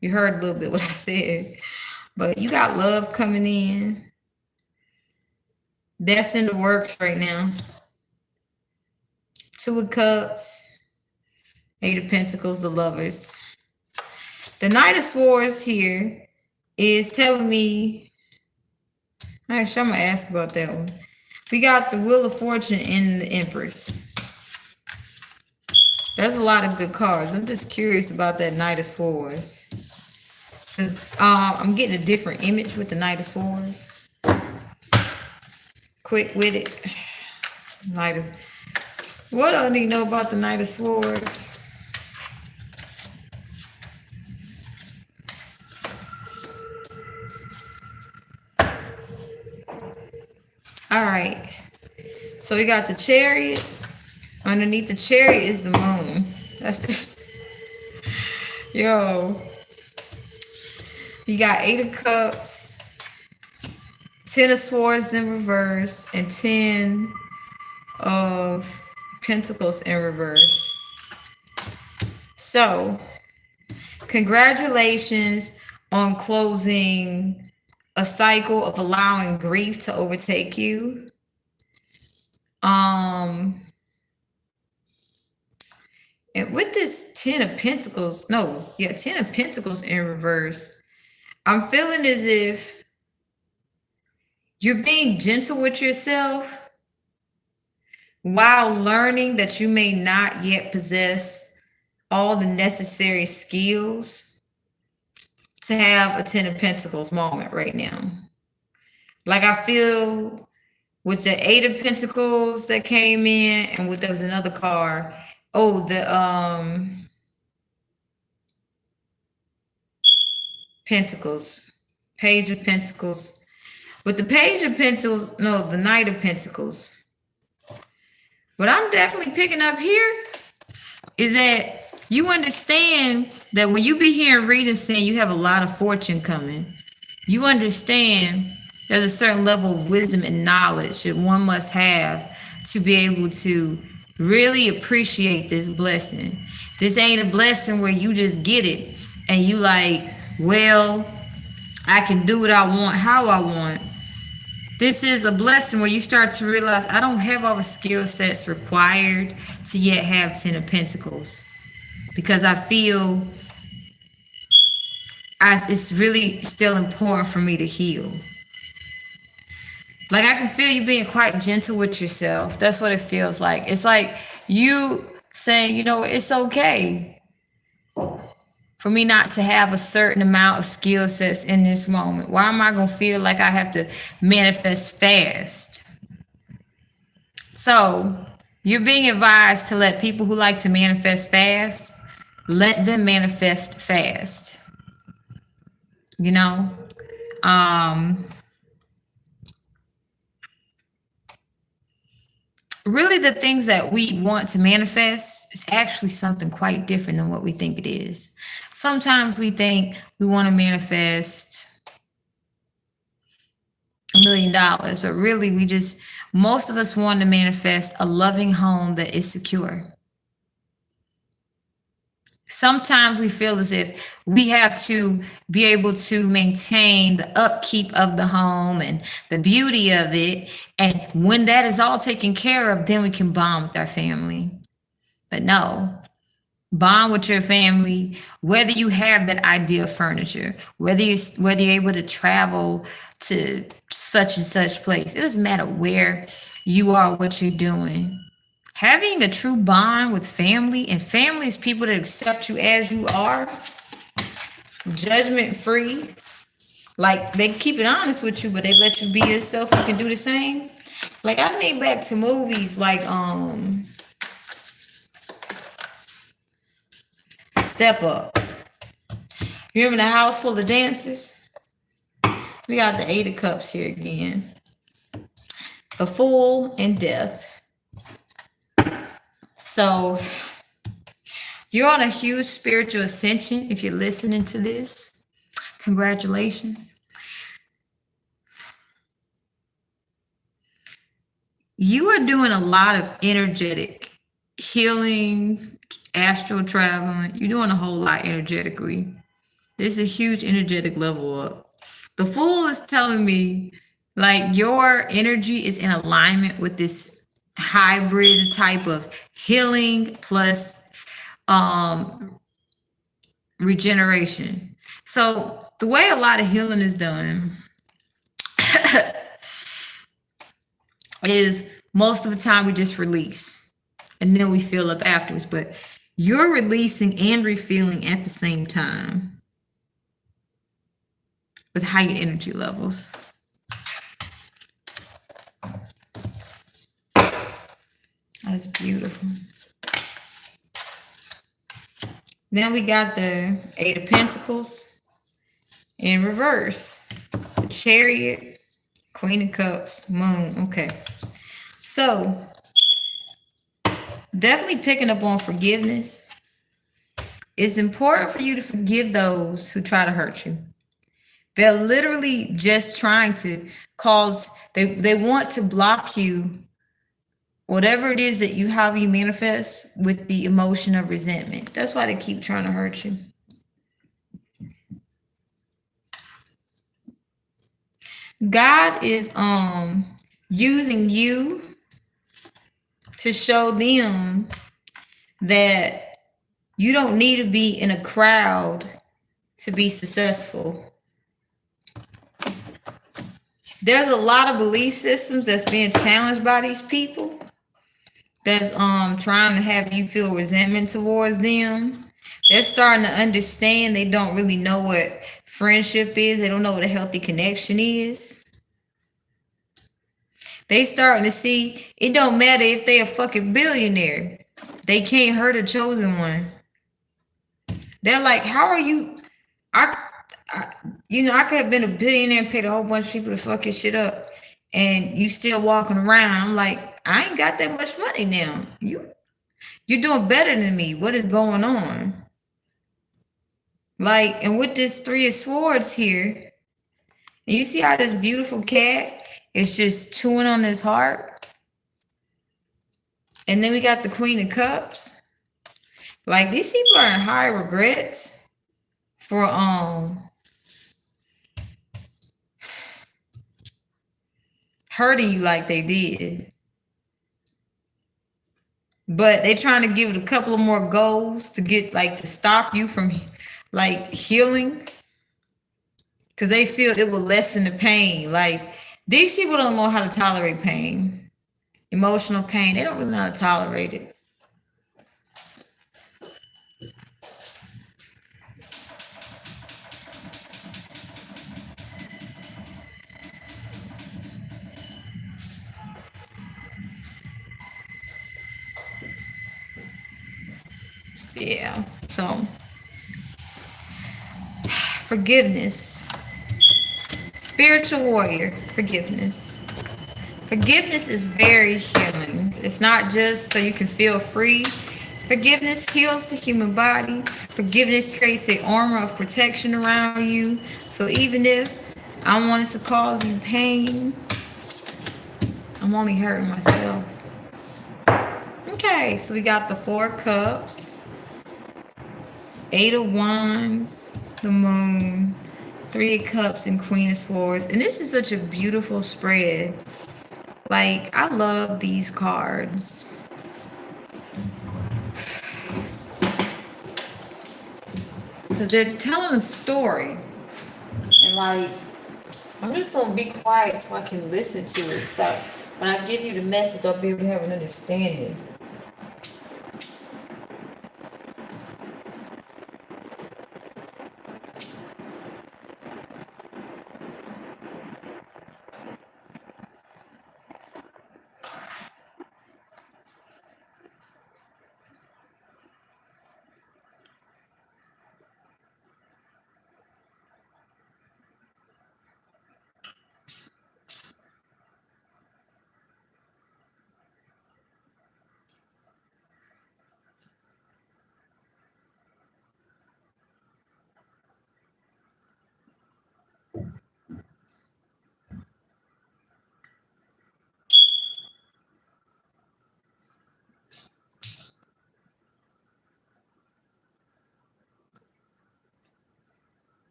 You heard a little bit what I said. But you got love coming in. That's in the works right now. Two of Cups, Eight of Pentacles, the Lovers. The Knight of Swords here is telling me, actually, I'm going to ask about that one. We got the Wheel of Fortune and the Empress. That's a lot of good cards. I'm just curious about that Knight of Swords. Because I'm getting a different image with the Knight of Swords. Quick with it. Knight of... What do I need to know about the Knight of Swords? All right. So we got the Chariot. Underneath the Chariot is the moon. That's this. Yo. You got Eight of Cups, 10 of Swords in reverse, and 10 of Pentacles in reverse. So, congratulations on closing a cycle of allowing grief to overtake you. And with this 10 of Pentacles, 10 of Pentacles in reverse, I'm feeling as if you're being gentle with yourself while learning that you may not yet possess all the necessary skills to have a 10 of Pentacles moment right now. Like I feel with the 8 of Pentacles that came in, and with there was another card. Oh, the Pentacles, Page of Pentacles. With the Page of Pentacles, no, the Knight of Pentacles. What I'm definitely picking up here is that you understand that when you be hearing readers saying you have a lot of fortune coming, you understand there's a certain level of wisdom and knowledge that one must have to be able to really appreciate this blessing. This ain't a blessing where you just get it and you like, well, I can do what I want, how I want. This is a blessing where you start to realize I don't have all the skill sets required to yet have 10 of Pentacles. Because I feel it's really still important for me to heal. Like I can feel you being quite gentle with yourself. That's what it feels like. It's like you saying, you know, it's okay for me not to have a certain amount of skill sets in this moment. Why am I going to feel like I have to manifest fast? So you're being advised to let people who like to manifest fast, let them manifest fast. You know? Really the things that we want to manifest is actually something quite different than what we think it is. Sometimes we think we want to manifest $1 million, but really most of us want to manifest a loving home that is secure. Sometimes we feel as if we have to be able to maintain the upkeep of the home and the beauty of it. And when that is all taken care of, then we can bond with our family. But no, bond with your family, whether you have that ideal furniture, whether you're able to travel to such and such place. It doesn't matter where you are, what you're doing. Having a true bond with family, and family is people that accept you as you are, judgment free. Like they keep it honest with you, but they let you be yourself. You can do the same. Like I think back to movies like Step Up. You remember The House Full of Dancers? We got the 8 of Cups here again. The Fool and Death. So you're on a huge spiritual ascension if you're listening to this. Congratulations. You are doing a lot of energetic healing, astral traveling. You're doing a whole lot energetically. There's a huge energetic level up. The Fool is telling me Like your energy is in alignment with this hybrid type of healing plus um regeneration. So the way a lot of healing is done is most of the time we just release and then we feel up afterwards. But you're releasing and refilling at the same time with higher energy levels. That's beautiful. Then we got the Eight of Pentacles in reverse. The Chariot, Queen of Cups, Moon. Okay. So definitely picking up on forgiveness. It's important for you to forgive those who try to hurt you. They're literally just trying to cause, they want to block you, whatever it is that you have you manifest with the emotion of resentment. That's why they keep trying to hurt you. God is using you to show them that you don't need to be in a crowd to be successful. There's a lot of belief systems that's being challenged by these people that's trying to have you feel resentment towards them. They're starting to understand they don't really know what friendship is. They don't know what a healthy connection is. They starting to see it don't matter if they a fucking billionaire. They can't hurt a chosen one. They're like, how are you? I I could have been a billionaire and paid a whole bunch of people to fuck your shit up, and you still walking around. I'm like, I ain't got that much money now. You're doing better than me. What is going on? Like, and with this Three of Swords here, and you see how this beautiful cat is just chewing on his heart, and then we got the Queen of Cups. Like, these people are in high regrets for hurting you like they did. But they trying to give it a couple of more goals to get to stop you from healing, because they feel it will lessen the pain. Like, these people don't know how to tolerate pain, emotional pain. They don't really know how to tolerate it. Yeah. So forgiveness. Spiritual warrior, forgiveness. Forgiveness is very healing. It's not just so you can feel free. Forgiveness heals the human body. Forgiveness creates an armor of protection around you. So even if I wanted to cause you pain, I'm only hurting myself. Okay, so we got the Four of Cups, Eight of Wands, the Moon, Three of Cups, and Queen of Swords. And this is such a beautiful spread. Like, I love these cards. Because they're telling a story. And I'm just going to be quiet so I can listen to it. So when I give you the message, I'll be able to have an understanding.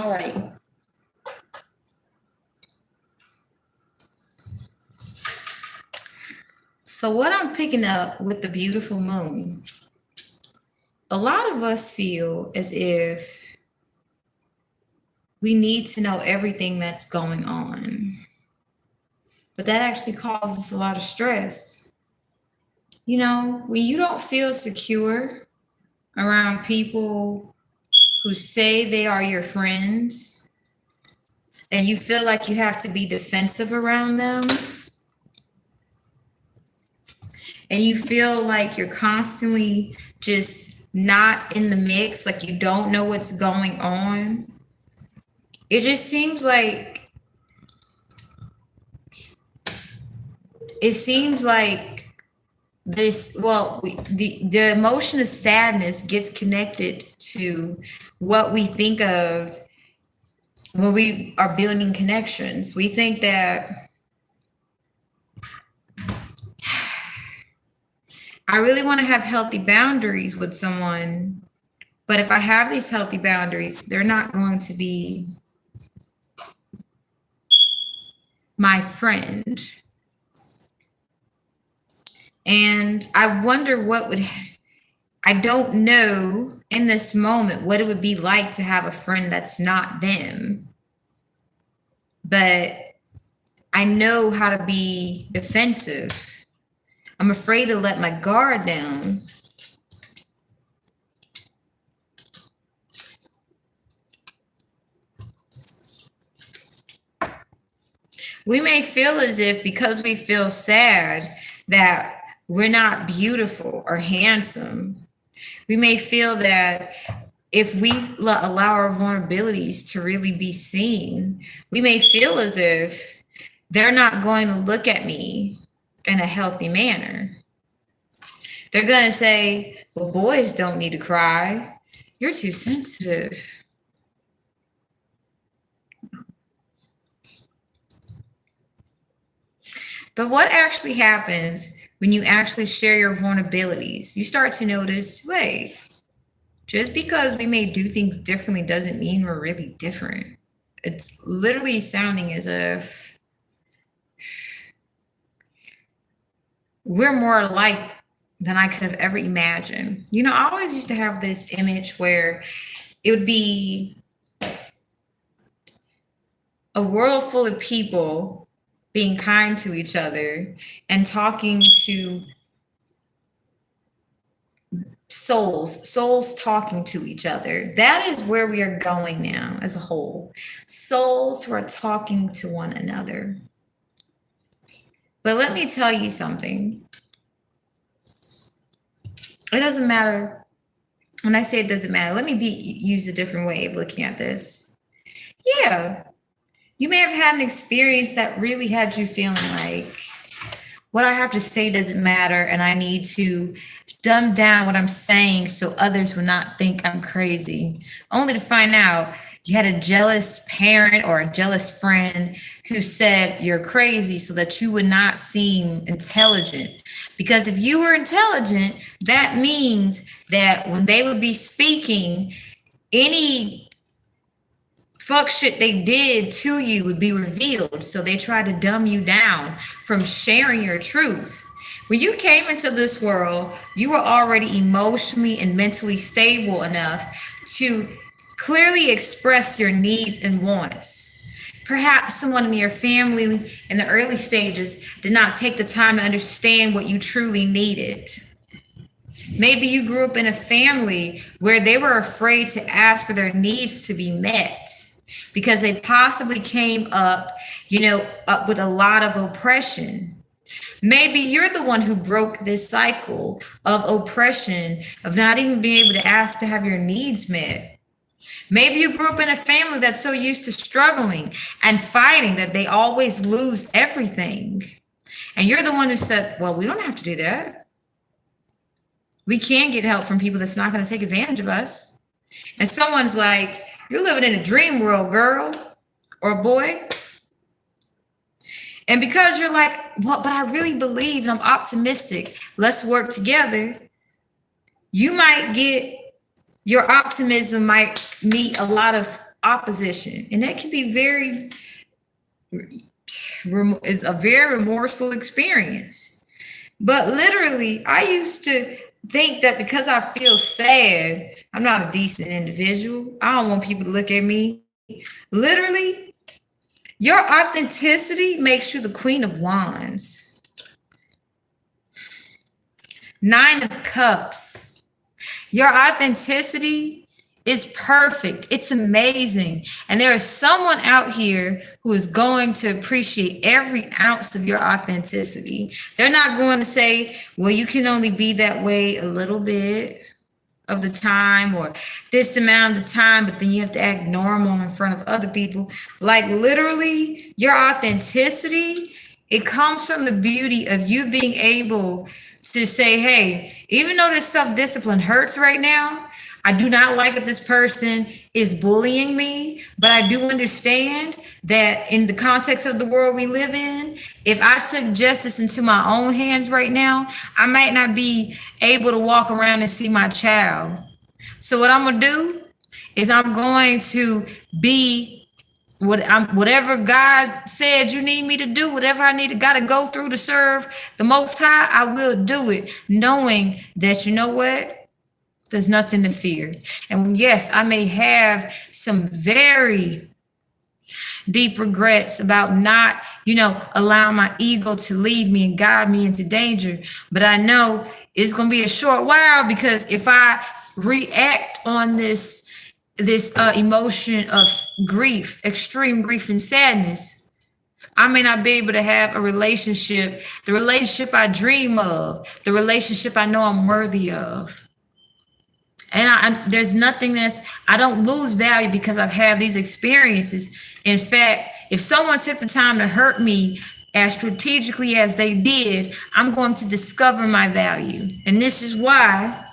All right. So what I'm picking up with the beautiful moon, a lot of us feel as if we need to know everything that's going on. But that actually causes a lot of stress. You know, when you don't feel secure around people who say they are your friends, and you feel like you have to be defensive around them, and you feel like you're constantly just not in the mix, like you don't know what's going on, it just seems like the emotion of sadness gets connected to what we think of when we are building connections. We think that I really want to have healthy boundaries with someone, but if I have these healthy boundaries, they're not going to be my friend. And I wonder I don't know in this moment what it would be like to have a friend that's not them. But I know how to be defensive. I'm afraid to let my guard down. We may feel as if because we feel sad that we're not beautiful or handsome. We may feel that if we allow our vulnerabilities to really be seen, we may feel as if they're not going to look at me in a healthy manner. They're going to say, well, boys don't need to cry. You're too sensitive. But what actually happens when you actually share your vulnerabilities? You start to notice, wait, just because we may do things differently doesn't mean we're really different. It's literally sounding as if we're more alike than I could have ever imagined. You know, I always used to have this image where it would be a world full of people being kind to each other and talking to souls talking to each other. That is where we are going now as a whole. Souls who are talking to one another. But let me tell you something. It doesn't matter. When I say it doesn't matter, let me use a different way of looking at this. Yeah, you may have had an experience that really had you feeling like what I have to say doesn't matter, and I need to dumb down what I'm saying so others will not think I'm crazy, only to find out you had a jealous parent or a jealous friend who said you're crazy so that you would not seem intelligent. Because if you were intelligent, that means that when they would be speaking, any fuck shit they did to you would be revealed. So they try to dumb you down from sharing your truth. When you came into this world, you were already emotionally and mentally stable enough to clearly express your needs and wants. Perhaps someone in your family in the early stages did not take the time to understand what you truly needed. Maybe you grew up in a family where they were afraid to ask for their needs to be met because they possibly came up, up with a lot of oppression. Maybe you're the one who broke this cycle of oppression, of not even being able to ask to have your needs met. Maybe you grew up in a family that's so used to struggling and fighting that they always lose everything. And you're the one who said, well, we don't have to do that. We can get help from people that's not going to take advantage of us. And someone's like, you're living in a dream world, girl or boy. And because you're like, well, but I really believe and I'm optimistic, let's work together. Your optimism might meet a lot of opposition, and that can be it's a very remorseful experience. But literally, I used to think that because I feel sad, I'm not a decent individual. I don't want people to look at me. Literally, your authenticity makes you the Queen of Wands. 9 of Cups. Your authenticity is perfect. It's amazing. And there is someone out here who is going to appreciate every ounce of your authenticity. They're not going to say, well, you can only be that way a little bit of the time or this amount of time, but then you have to act normal in front of other people. Like literally, your authenticity, it comes from the beauty of you being able to say, hey, even though this self-discipline hurts right now, I do not like that this person is bullying me, but I do understand that in the context of the world we live in, if I took justice into my own hands right now, I might not be able to walk around and see my child. So what I'm going to do is I'm going to be whatever God said you need me to do, whatever I got to go through to serve the Most High, I will do it, knowing that, you know what? There's nothing to fear. And yes, I may have some very deep regrets about not, allowing my ego to lead me and guide me into danger. But I know it's going to be a short while, because if I react on this emotion of grief, extreme grief and sadness, I may not be able to have a relationship, the relationship I dream of, the relationship I know I'm worthy of. And there's nothing I don't lose value because I've had these experiences. In fact, if someone took the time to hurt me as strategically as they did, I'm going to discover my value. And this is why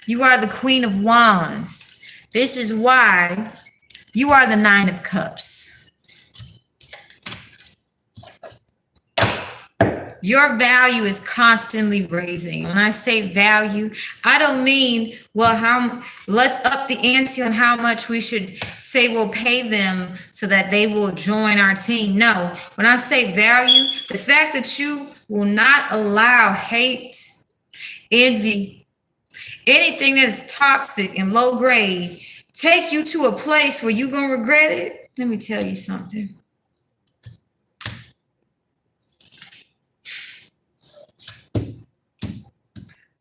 you are the Queen of Wands. This is why you are the 9 of Cups. Your value is constantly raising. When I say value, I don't mean, well, let's up the ante on how much we should say we'll pay them so that they will join our team. No, when I say value, the fact that you will not allow hate, envy, anything that is toxic and low grade, take you to a place where you're going to regret it. Let me tell you something.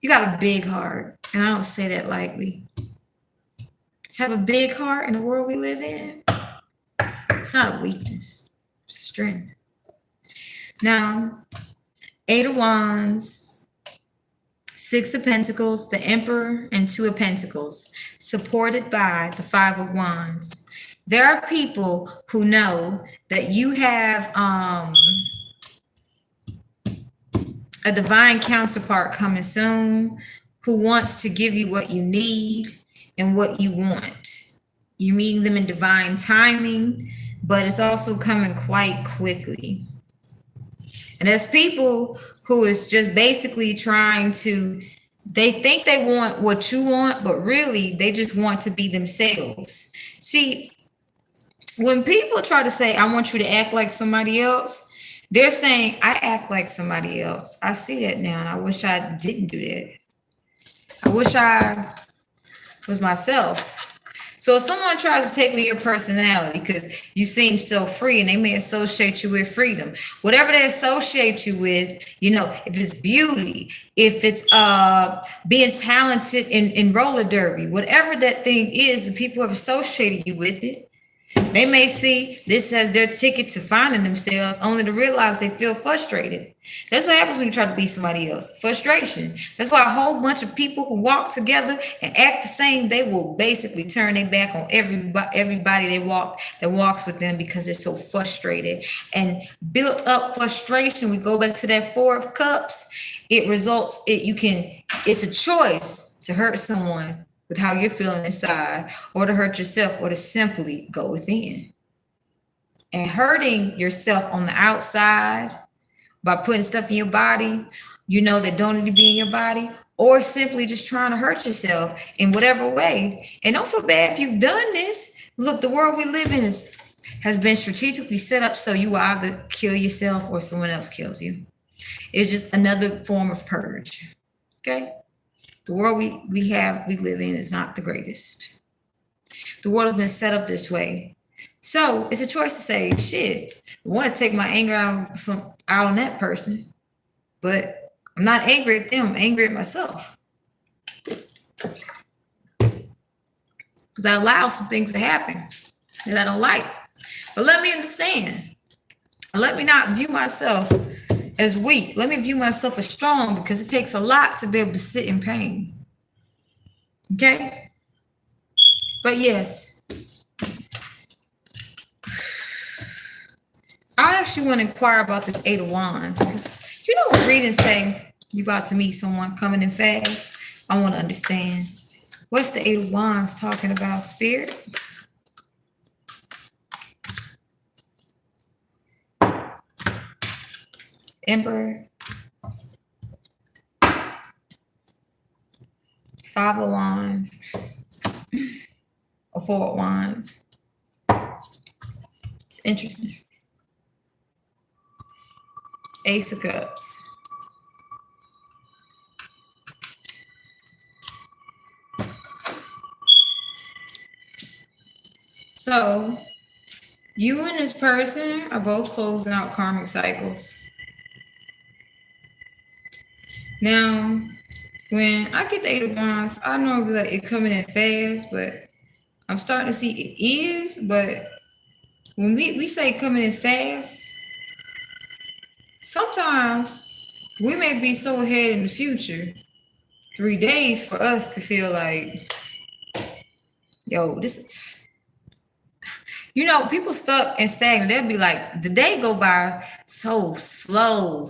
You got a big heart, and I don't say that lightly. To have a big heart in the world we live in, it's not a weakness, it's strength. Now, 8 of Wands, 6 of Pentacles, the Emperor, and 2 of Pentacles, supported by the 5 of Wands. There are people who know that you have a divine counterpart coming soon who wants to give you what you need and what you want. You're meeting them in divine timing, but it's also coming quite quickly. And there's people who is just basically they think they want what you want, but really they just want to be themselves. See, when people try to say, I want you to act like somebody else, they're saying, I act like somebody else. I see that now, and I wish I didn't do that. I wish I was myself. So if someone tries to take away your personality because you seem so free, and they may associate you with freedom, whatever they associate you with, if it's beauty, if it's being talented in roller derby, whatever that thing is, the people have associated you with it. They may see this as their ticket to finding themselves, only to realize they feel frustrated. That's what happens when you try to be somebody else. Frustration. That's why a whole bunch of people who walk together and act the same, they will basically turn their back on everybody that walks with them, because they're so frustrated. And built up frustration, we go back to that 4 of Cups. It's a choice to hurt someone with how you're feeling inside, or to hurt yourself, or to simply go within. And hurting yourself on the outside by putting stuff in your body, that don't need to be in your body, or simply just trying to hurt yourself in whatever way. And don't feel bad if you've done this. Look, the world we live in has been strategically set up so you either kill yourself or someone else kills you. It's just another form of purge. Okay? The world we live in is not the greatest. The world has been set up this way. So it's a choice to say, shit, I want to take my anger out on that person, but I'm not angry at them, I'm angry at myself. Because I allow some things to happen that I don't like. But let me understand. Let me not view myself as weak. Let me view myself as strong, because it takes a lot to be able to sit in pain. Okay? But yes, I actually want to inquire about this Eight of Wands, because you know what readings say, you about to meet someone coming in fast. I want to understand, what's the Eight of Wands talking about, Spirit? Emperor, Five of Wands, or Four of Wands. It's interesting. Ace of Cups. So, you and this person are both closing out karmic cycles. Now, when I get the Eight of Wands, I know that it coming in fast, but I'm starting to see it is. But when we say coming in fast, sometimes we may be so ahead in the future. 3 days for us could feel like, yo, this is, you know, people stuck and stagnant. They'll be like, the day go by so slow.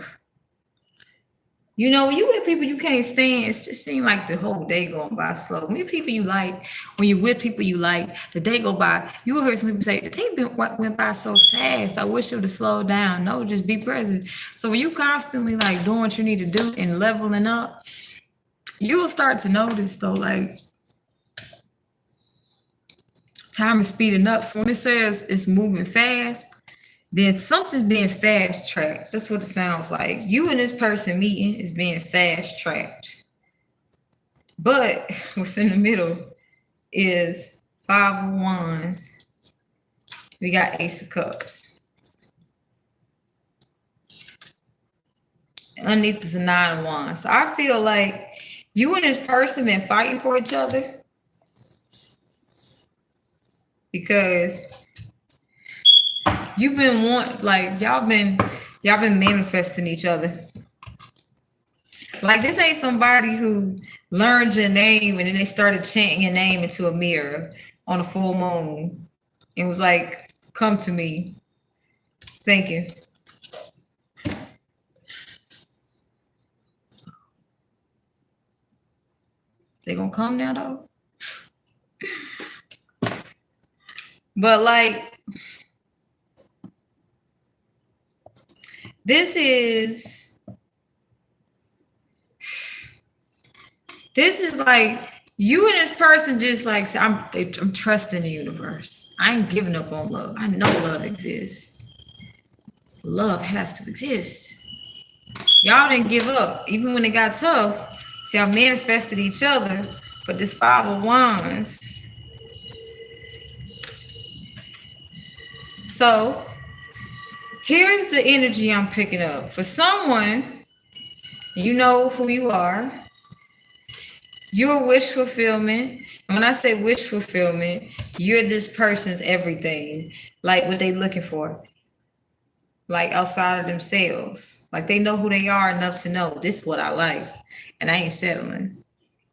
You know, you with people you can't stand, it just seems like the whole day going by slow. When people you like, when you with people you like, the day go by. You heard some people say, the day went by so fast. I wish it would have slowed down. No, just be present. So when you constantly like doing what you need to do and leveling up, you will start to notice though, like time is speeding up. So when it says it's moving fast, then something's being fast tracked. That's what it sounds like. You and this person meeting is being fast tracked. But what's in the middle is Five of Wands. We got Ace of Cups. Underneath is a Nine of Wands. So I feel like you and this person been fighting for each other, because you've been y'all been manifesting each other. Like, this ain't somebody who learned your name and then they started chanting your name into a mirror on a full moon and was like, come to me. Thank you. They gonna come now though? But like, this is like you and this person just like, I'm trusting the universe. I ain't giving up on love. I know love exists. Love has to exist. Y'all didn't give up. Even when it got tough, see, y'all manifested each other. But this Five of Wands. So here's the energy I'm picking up. For someone, you know who you are. You're wish fulfillment. And when I say wish fulfillment, you're this person's everything. Like what they looking for. Like outside of themselves. Like they know who they are enough to know this is what I like. And I ain't settling.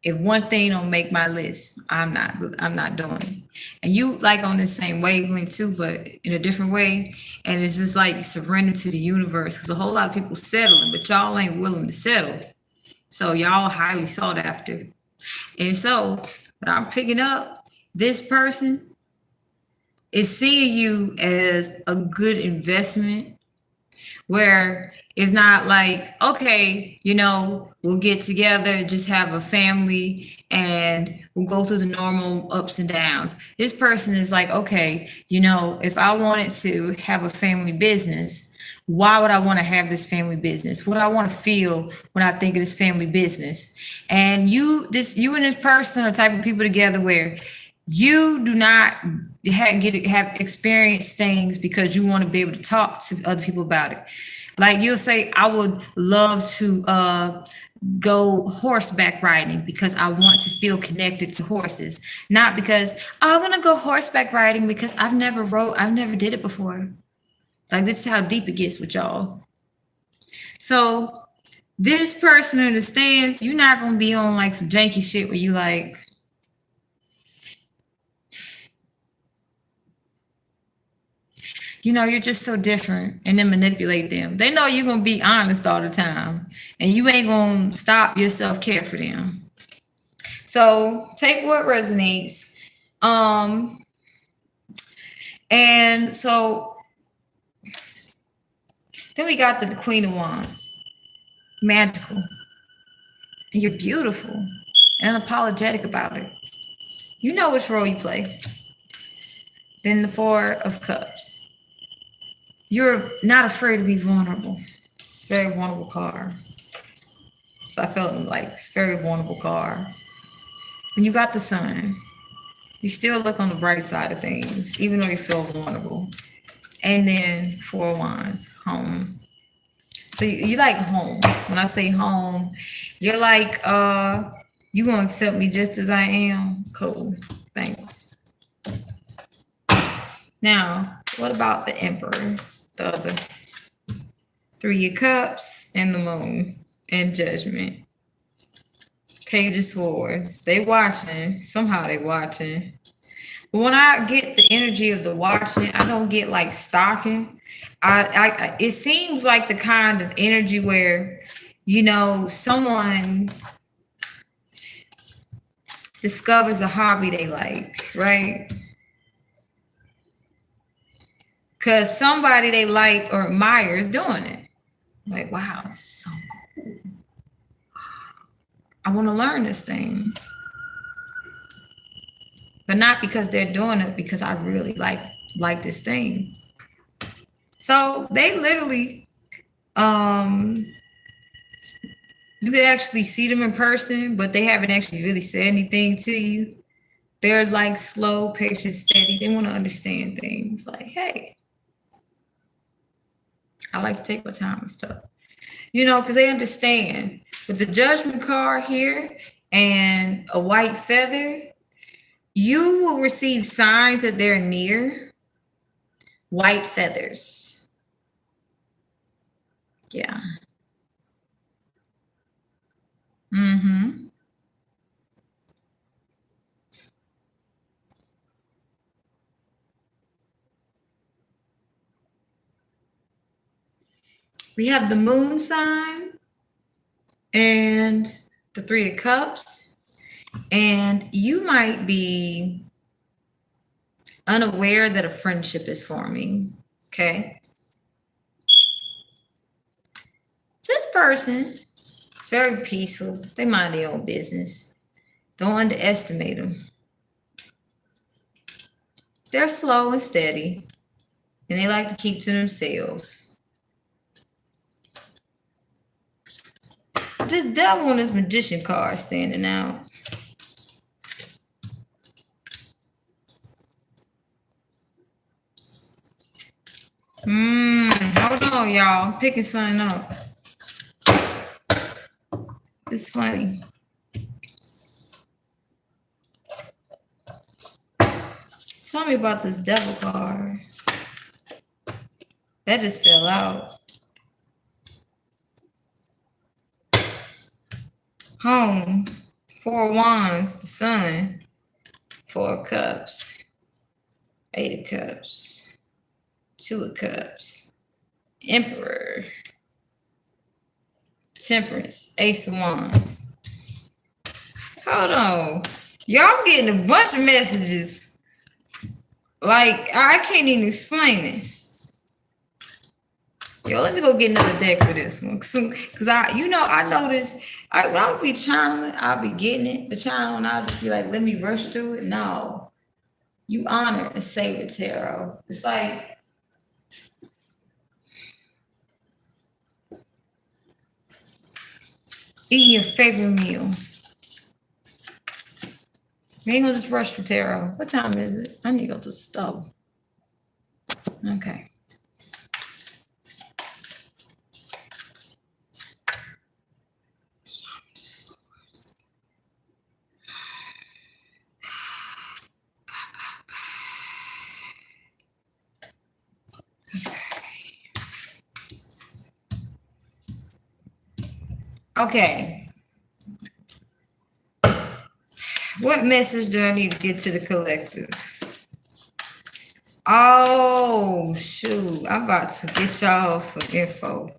If one thing don't make my list, I'm not doing it. And you like on the same wavelength too, but in a different way. And it's just like surrender to the universe, because a whole lot of people settling, but y'all ain't willing to settle. So y'all highly sought after. And so what I'm picking up, this person is seeing you as a good investment. where it's not like, okay, you know, we'll get together, just have a family, and we'll go through the normal ups and downs. This person is like, okay, you know, if I wanted to have a family business, why would I want to have this family business? What do I want to feel when I think of this family business? And you and this person are type of people together where you do not have experienced things because you want to be able to talk to other people about it. Like you'll say, I would love to go horseback riding because I want to feel connected to horses, not because I want to go horseback riding because I've never did it before. Like, this is how deep it gets with y'all. So this person understands you're not going to be on like some janky shit where you like, you know, you're just so different, and then manipulate them. They know you're going to be honest all the time, and you ain't going to stop your self-care for them. So take what resonates. And so then we got the Queen of Wands. Magical. And you're beautiful and unapologetic about it. You know which role you play. Then the Four of Cups. You're not afraid to be vulnerable. It's a very vulnerable card. So I felt like it's a very vulnerable card. Then you got the Sun. You still look on the bright side of things, even though you feel vulnerable. And then Four of Wands, home. So you like home. When I say home, you're like, you gonna accept me just as I am? Cool, thanks. Now, what about the Emperor? The other Three of Cups and the Moon and Judgment. Page of Swords. They watching. Somehow they watching. But when I get the energy of the watching, I don't get like stalking. It seems like the kind of energy where, you know, someone discovers a hobby they like, right? Because somebody they like or admire is doing it. Like, wow, this is so cool. I want to learn this thing. But not because they're doing it, because I really like this thing. So they literally, you could actually see them in person, but they haven't actually really said anything to you. They're like slow, patient, steady. They want to understand things. Like, hey, I like to take my time and stuff. You know, because they understand. With the Judgment card here and a white feather, you will receive signs that they're near. White feathers. Yeah. Mm-hmm. We have the Moon sign and the Three of Cups. And you might be unaware that a friendship is forming. Okay. This person is very peaceful. They mind their own business. Don't underestimate them. They're slow and steady, and they like to keep to themselves. This Devil and this Magician card standing out. Hold on, y'all. I'm picking something up. It's funny. Tell me about this Devil card. That just fell out. Home. Four of Wands. The Sun. Four of Cups. Eight of Cups. Two of Cups. Emperor. Temperance. Ace of Wands. Hold on. Y'all getting a bunch of messages. Like, I can't even explain it. Yo, let me go get another deck for this one. Cause I noticed when I would be channeling, I'll be getting it, the channel, and I'll just be like, let me rush through it. No. You honor and savor tarot. It's like eating your favorite meal. You ain't gonna just rush through tarot. What time is it? I need to go to the stove. Okay. Okay. What message do I need to get to the collective? Oh, shoot. I'm about to get y'all some info.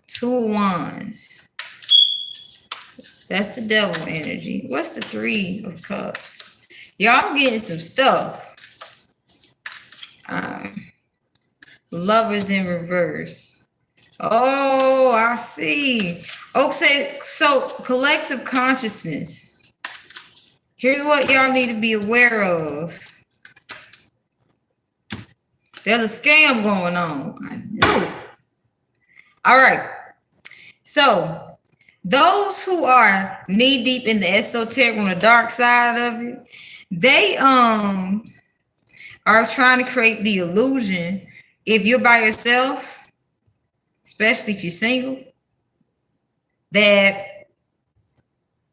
2 of Wands. That's the devil energy. What's the 3 of Cups? Y'all, I'm getting some stuff. Lovers in reverse. Oh, I see. Okay, so collective consciousness. Here's what y'all need to be aware of. There's a scam going on. I know it. All right. So those who are knee deep in the esoteric on the dark side of it, they are trying to create the illusion, if you're by yourself, especially if you're single, that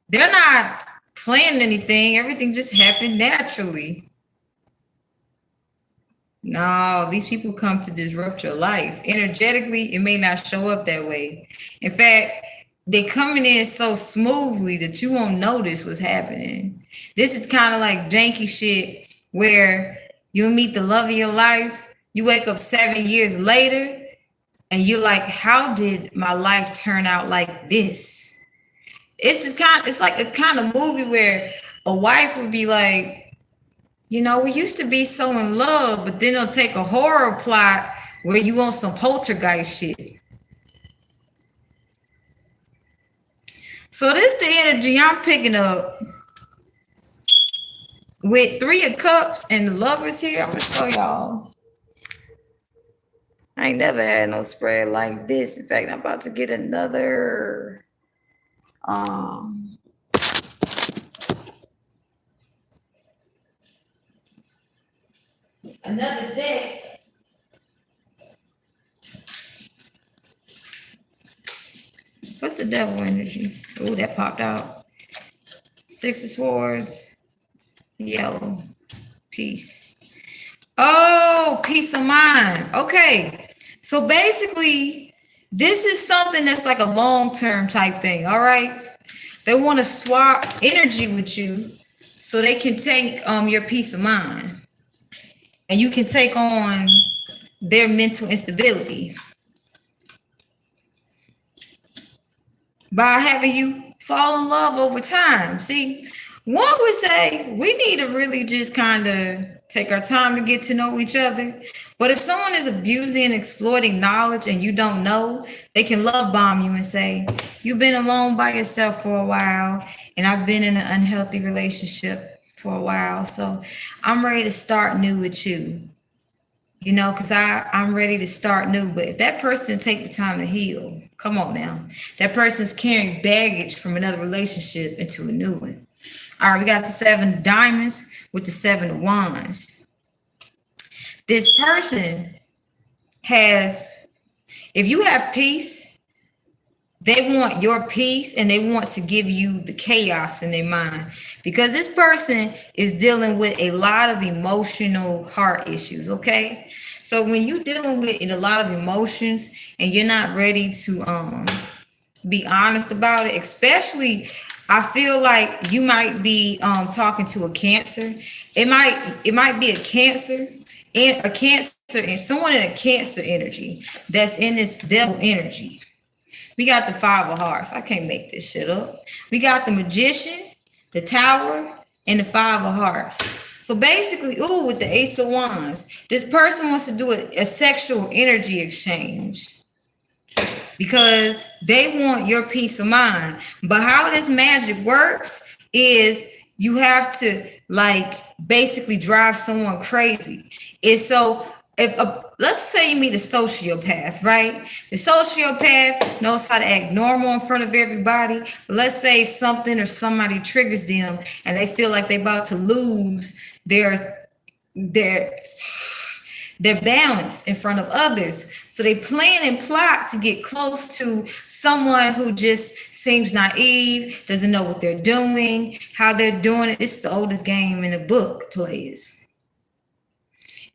they're not planning anything. Everything just happened naturally. No, these people come to disrupt your life. Energetically, it may not show up that way. In fact, they're coming in so smoothly that you won't notice what's happening. This is kind of like janky shit where you'll meet the love of your life. You wake up 7 years later and you're like, how did my life turn out like this? It's kind of movie where a wife would be like, you know, we used to be so in love, but then they'll take a horror plot where you want some poltergeist shit. So this the energy I'm picking up with 3 of Cups and the Lovers here. I'm gonna show y'all. I ain't never had no spread like this. In fact, I'm about to get another deck. What's the devil energy? Oh, that popped out. 6 of Swords, yellow, peace. Oh, peace of mind. Okay, so basically, this is something that's like a long-term type thing. All right, they want to swap energy with you so they can take your peace of mind, and you can take on their mental instability by having you fall in love over time. See, one would say we need to really just kind of take our time to get to know each other. But if someone is abusing and exploiting knowledge and you don't know, they can love bomb you and say, you've been alone by yourself for a while, and I've been in an unhealthy relationship for a while, so I'm ready to start new with you. You know, because I'm ready to start new. But if that person take the time to heal, come on now. That person's carrying baggage from another relationship into a new one. All right, we got the 7 of Diamonds with the 7 of Wands. This person has, if you have peace, they want your peace and they want to give you the chaos in their mind. Because this person is dealing with a lot of emotional heart issues, okay? So when you're dealing with a lot of emotions and you're not ready to be honest about it, especially, I feel like you might be talking to a Cancer. It might be a Cancer and someone in a Cancer energy that's in this devil energy. We got the 5 of Hearts. I can't make this shit up. We got the Magician, the Tower, and the 5 of Hearts. So basically, with the Ace of Wands, this person wants to do a sexual energy exchange. because they want your peace of mind. But how this magic works is you have to like basically drive someone crazy. Is so if let's say you meet a sociopath, right? The sociopath knows how to act normal in front of everybody. But let's say something or somebody triggers them and they feel like they're about to lose their balance in front of others. So they plan and plot to get close to someone who just seems naive, doesn't know what they're doing, how they're doing it. It's the oldest game in the book, players.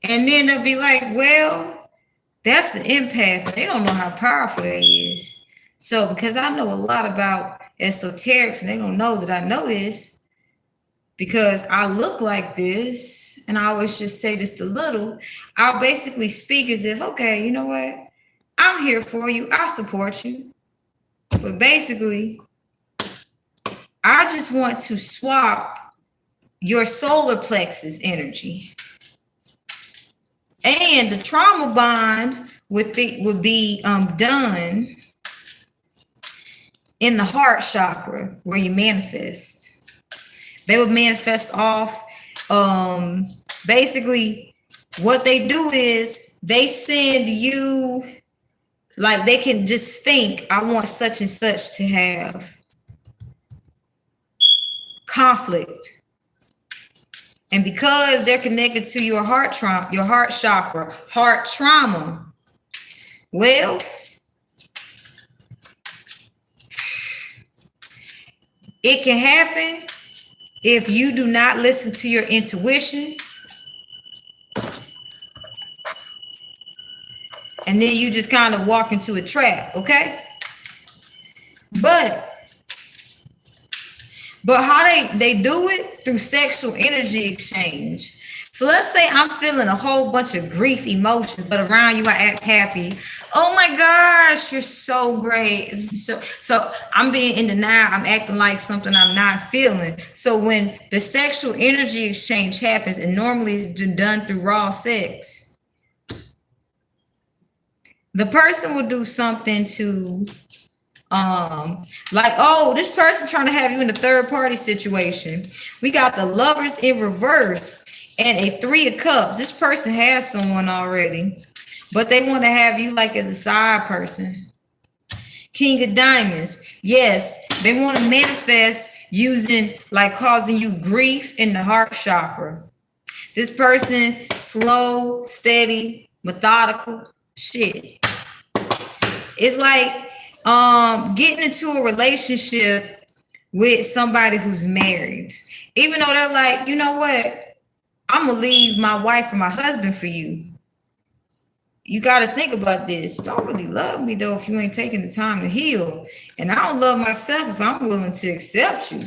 And then they'll be like, well, that's the empath, and they don't know how powerful that is. So because I know a lot about esoterics and they don't know that I know this, because I look like this, and I always just say just a little, I'll basically speak as if, okay, you know what? I'm here for you. I support you. But basically, I just want to swap your solar plexus energy. And the trauma bond would be done in the heart chakra where you manifest. They would manifest off. Basically, what they do is they send you, like they can just think, I want such and such to have conflict. And because they're connected to your heart chakra, heart trauma, well, it can happen if you do not listen to your intuition. And then you just kind of walk into a trap, okay? But how they do it through sexual energy exchange. So let's say I'm feeling a whole bunch of grief emotions, but around you I act happy. Oh my gosh, you're so great. So I'm being in denial. I'm acting like something I'm not feeling. So when the sexual energy exchange happens, and normally it's done through raw sex, the person will do something to like, oh, this person trying to have you in a third party situation. We got the Lovers in reverse and a 3 of Cups. This person has someone already, but they want to have you like as a side person. King of Diamonds. Yes, they want to manifest using, like, causing you grief in the heart chakra. This person, slow, steady, methodical, shit. It's like getting into a relationship with somebody who's married, even though they're like, you know what, I'm gonna leave my wife or my husband for you. You got to think about this. You don't really love me though if you ain't taking the time to heal, and I don't love myself if I'm willing to accept you.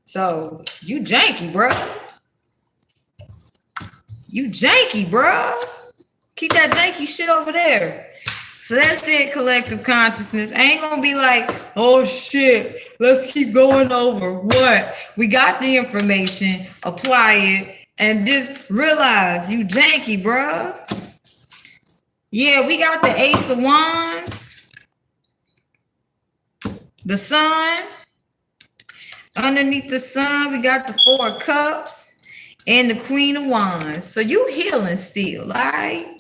So you janky, bro. You janky, bro. Keep that janky shit over there. So that's it, collective consciousness. I ain't gonna be like, oh shit, let's keep going over what? We got the information, apply it, and just realize you janky, bro. Yeah, we got the Ace of Wands, the Sun. Underneath the Sun, we got the 4 of Cups and the Queen of Wands. So you healing still, all right?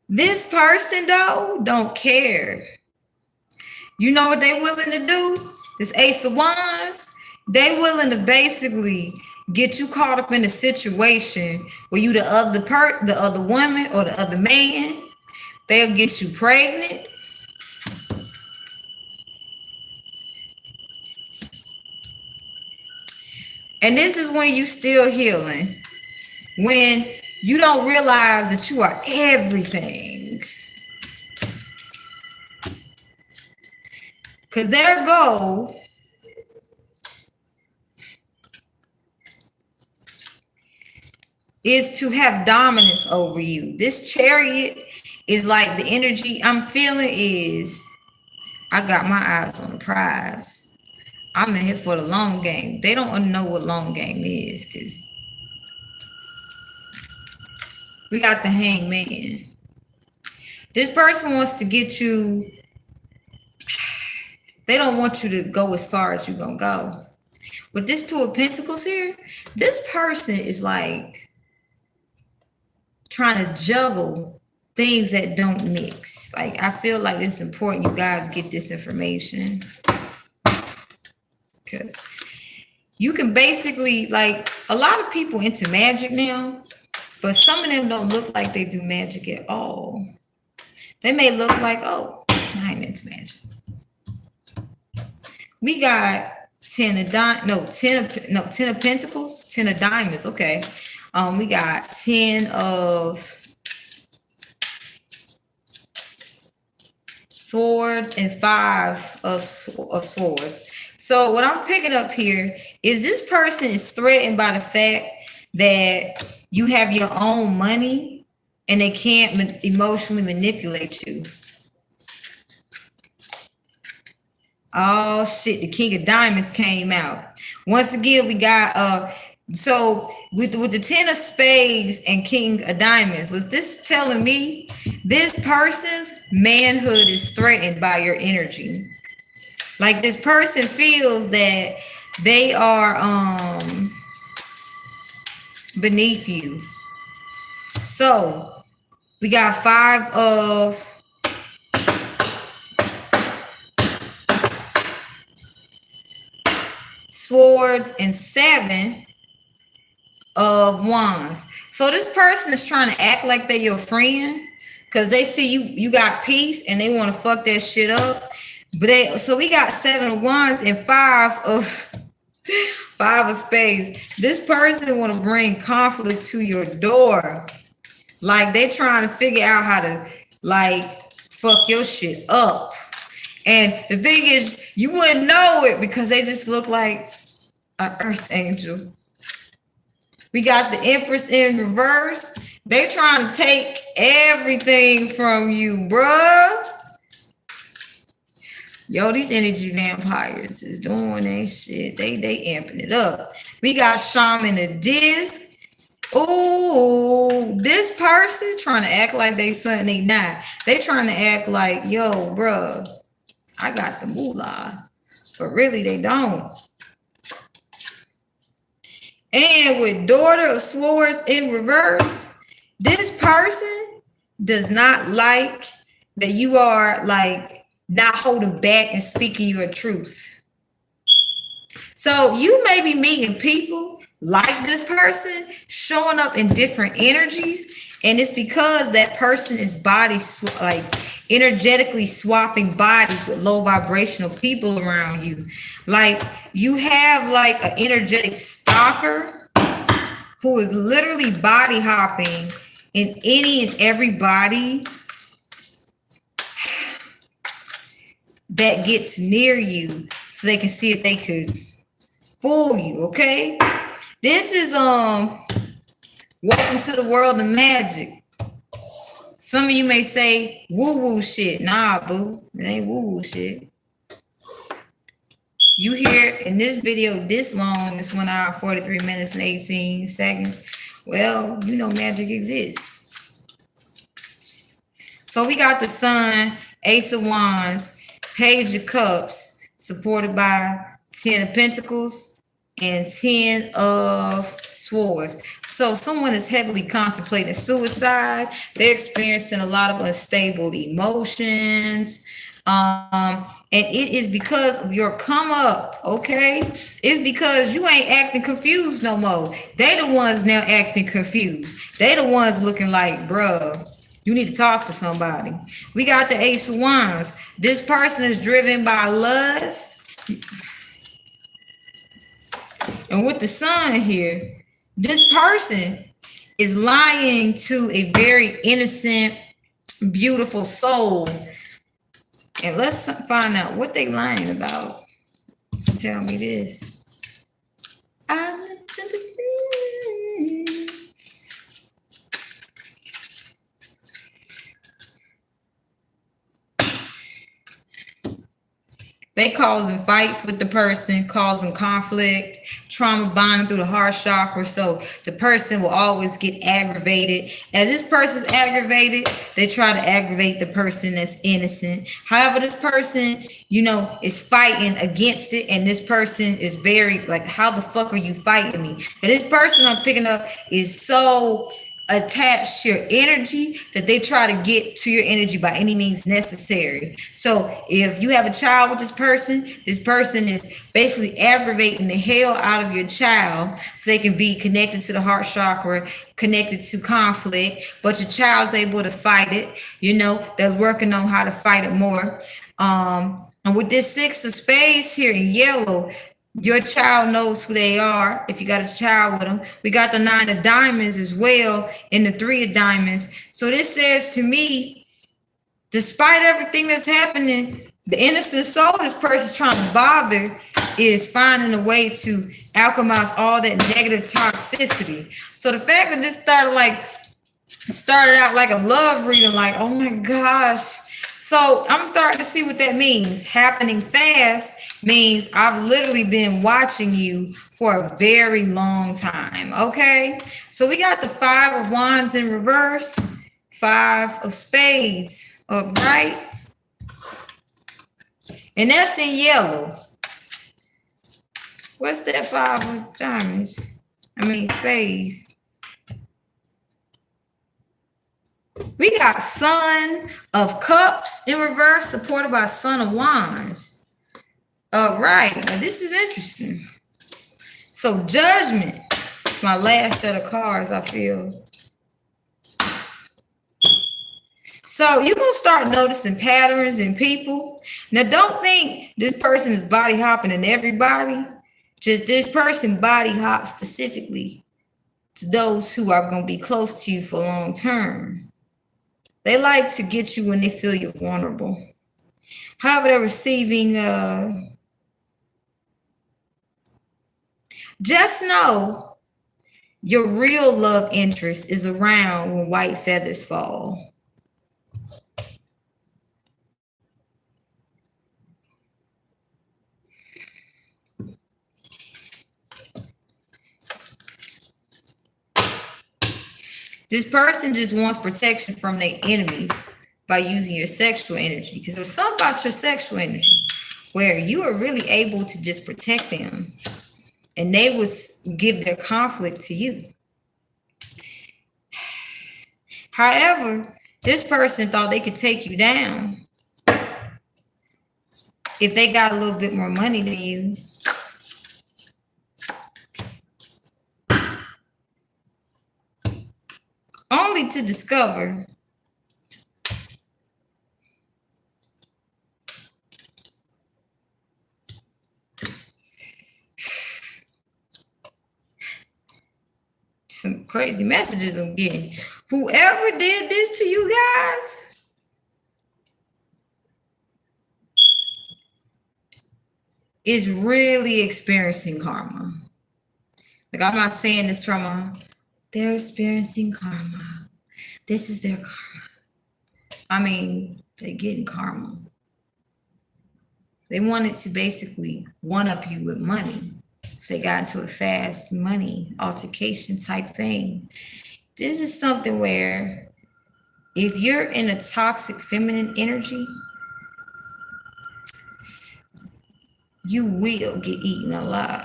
This person, though, don't care. You know what they willing to do? This Ace of Wands, they willing to basically get you caught up in a situation where you the other woman or the other man. They'll get you pregnant. And this is when you still healing. When you don't realize that you are everything. Because their goal is to have dominance over you. This Chariot is like the energy I'm feeling is, I got my eyes on the prize. I'm in here for the long game. They don't know what long game is because we got the Hangman. This person wants to get you, they don't want you to go as far as you're going to go. With this Two of Pentacles here, this person is like trying to juggle things that don't mix. Like, I feel like it's important you guys get this information. Because you can basically, like, a lot of people into magic now, but some of them don't look like they do magic at all. They may look like, oh, I ain't into magic. We got 10 of Pentacles, 10 of Diamonds. Okay. We got 10 of Swords and 5 of Swords. So what I'm picking up here is this person is threatened by the fact that you have your own money and they can't emotionally manipulate you. Oh shit, the King of Diamonds came out. Once again, we got so with the 10 of Spades and King of Diamonds, was this telling me this person's manhood is threatened by your energy? Like, this person feels that they are beneath you. So we got 5 of Swords and 7 of Wands. So this person is trying to act like they're your friend because they see you got peace and they want to fuck that shit up. But so we got 7 of Wands and 5 of Spades. This person want to bring conflict to your door. Like, they trying to figure out how to, like, fuck your shit up. And the thing is, you wouldn't know it because they just look like an earth angel. We got the Empress in reverse. They trying to take everything from you, bruh. Yo, these energy vampires is doing their shit. They amping it up. We got Shaman the Disc. Oh, this person trying to act like they something they not. They trying to act like, yo, bruh, I got the moolah. But really, they don't. And with Daughter of Swords in reverse, this person does not like that you are, like, not holding back and speaking your truth. So you may be meeting people like this person showing up in different energies, and it's because that person is like energetically swapping bodies with low vibrational people around you. Like, you have like an energetic stalker who is literally body hopping in any and every body that gets near you so they can see if they could fool you. Okay, this is welcome to the world of magic. Some of you may say woo-woo shit. Nah, boo, it ain't woo-woo shit. You hear in this video this long, it's 1 hour 43 minutes and 18 seconds. Well, you know magic exists. So we got the Sun, Ace of Wands, Page of Cups, supported by 10 of Pentacles and 10 of Swords. So someone is heavily contemplating suicide. They're experiencing a lot of unstable emotions. And it is because of your come up, okay? It's because you ain't acting confused no more. They the ones now acting confused. They the ones looking like, bruh, you need to talk to somebody. We got the Ace of Wands. This person is driven by lust. And with the Sun here, this person is lying to a very innocent, beautiful soul. And let's find out what they lying about. Tell me this. They causing fights with the person, causing conflict, trauma bonding through the heart chakra. So the person will always get aggravated. As this person's aggravated, they try to aggravate the person that's innocent. However, this person, is fighting against it. And this person is very like, how the fuck are you fighting me? And this person I'm picking up is so attached to your energy that they try to get to your energy by any means necessary. So if you have a child with this person is basically aggravating the hell out of your child so they can be connected to the heart chakra, connected to conflict, but your child's able to fight it. They're working on how to fight it more. And with this 6 of spades here in yellow, your child knows who they are. If you got a child with them, we got the 9 of diamonds as well and the 3 of diamonds. So this says to me, despite everything that's happening, the innocent soul this person's trying to bother is finding a way to alchemize all that negative toxicity. So the fact that this started out like a love reading, like, oh my gosh. So I'm starting to see what that means. Happening fast means I've literally been watching you for a very long time. Okay. So we got the 5 of wands in reverse, 5 of spades upright. And that's in yellow. What's that 5 of diamonds? Spades. We got Son of Cups in reverse, supported by Son of Wands. All right, now this is interesting. So Judgment, my last set of cards, I feel. So you're going to start noticing patterns in people. Now, don't think this person is body hopping in everybody. Just this person body hop specifically to those who are going to be close to you for long term. They like to get you when they feel you're vulnerable. However, they're receiving, just know your real love interest is around when white feathers fall. This person just wants protection from their enemies by using your sexual energy. Because there's something about your sexual energy where you are really able to just protect them. And they would give their conflict to you. However, this person thought they could take you down if they got a little bit more money than you. Only to discover some crazy messages I'm getting. Whoever did this to you guys is really experiencing karma. Like, I'm not saying this from they're experiencing karma. This is their karma. They're getting karma. They wanted to basically one-up you with money. So they got into a fast money altercation type thing. This is something where if you're in a toxic feminine energy, you will get eaten alive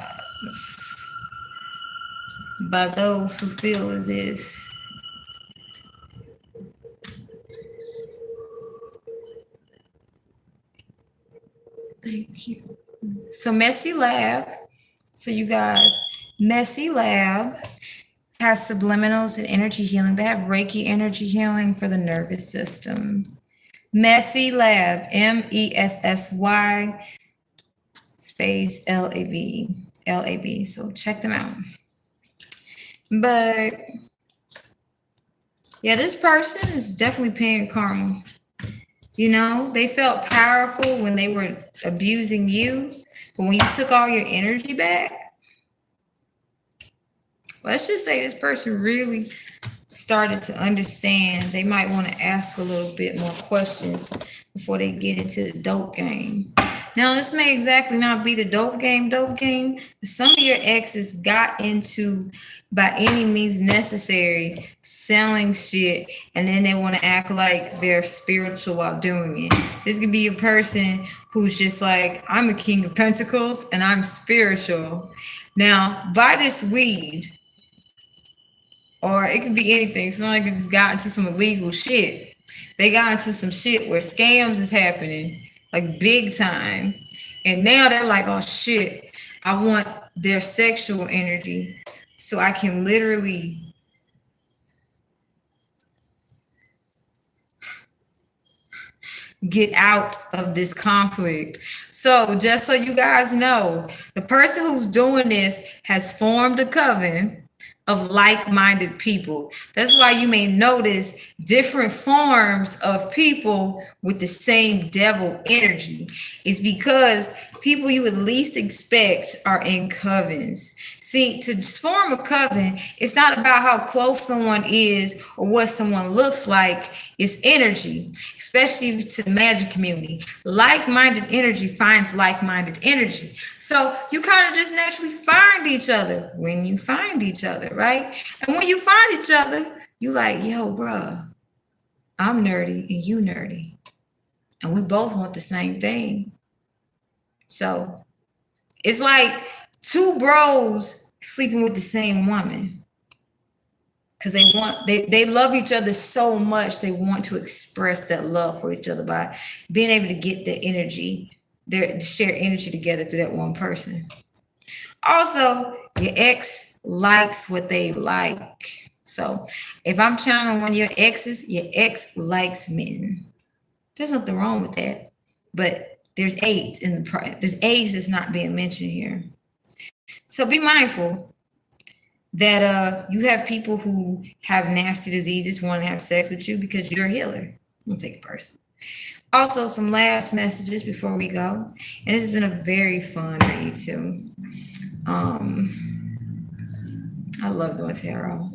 by those who feel as if thank you. So Messy Lab. So you guys, Messy Lab has subliminals and energy healing. They have Reiki energy healing for the nervous system. Messy Lab, MESSY space LAB. So check them out. But yeah, this person is definitely paying karma. They felt powerful when they were abusing you. But when you took all your energy back, let's just say this person really started to understand. They might want to ask a little bit more questions before they get into the dope game. Now, this may exactly not be the dope game. Dope game. Some of your exes got into, by any means necessary, selling shit, and then they want to act like they're spiritual while doing it. This could be a person who's just like, I'm a king of pentacles and I'm spiritual. Now, buy this weed, or it could be anything. Somebody could just got into some illegal shit. They got into some shit where scams is happening, like big time. And now they're like, oh shit, I want their sexual energy so I can literally get out of this conflict. So just so you guys know, the person who's doing this has formed a coven of like-minded people. That's why you may notice different forms of people with the same devil energy. It's because people you would least expect are in covens. See, to form a coven, it's not about how close someone is or what someone looks like. It's energy, especially to the magic community. Like-minded energy finds like-minded energy. So you kind of just naturally find each other when you find each other, right? And when you find each other, you like, yo, bruh, I'm nerdy and you nerdy. And we both want the same thing. So it's like two bros sleeping with the same woman because they love each other so much. They want to express that love for each other by being able to get the energy, share energy together through that one person. Also, your ex likes what they like. So if I'm channeling one of your exes, your ex likes men. There's nothing wrong with that, but there's AIDS in the there's AIDS that's not being mentioned here. So be mindful that you have people who have nasty diseases want to have sex with you because you're a healer. Don't take it personal. Also, some last messages before we go, and this has been a very fun read too. I love doing tarot.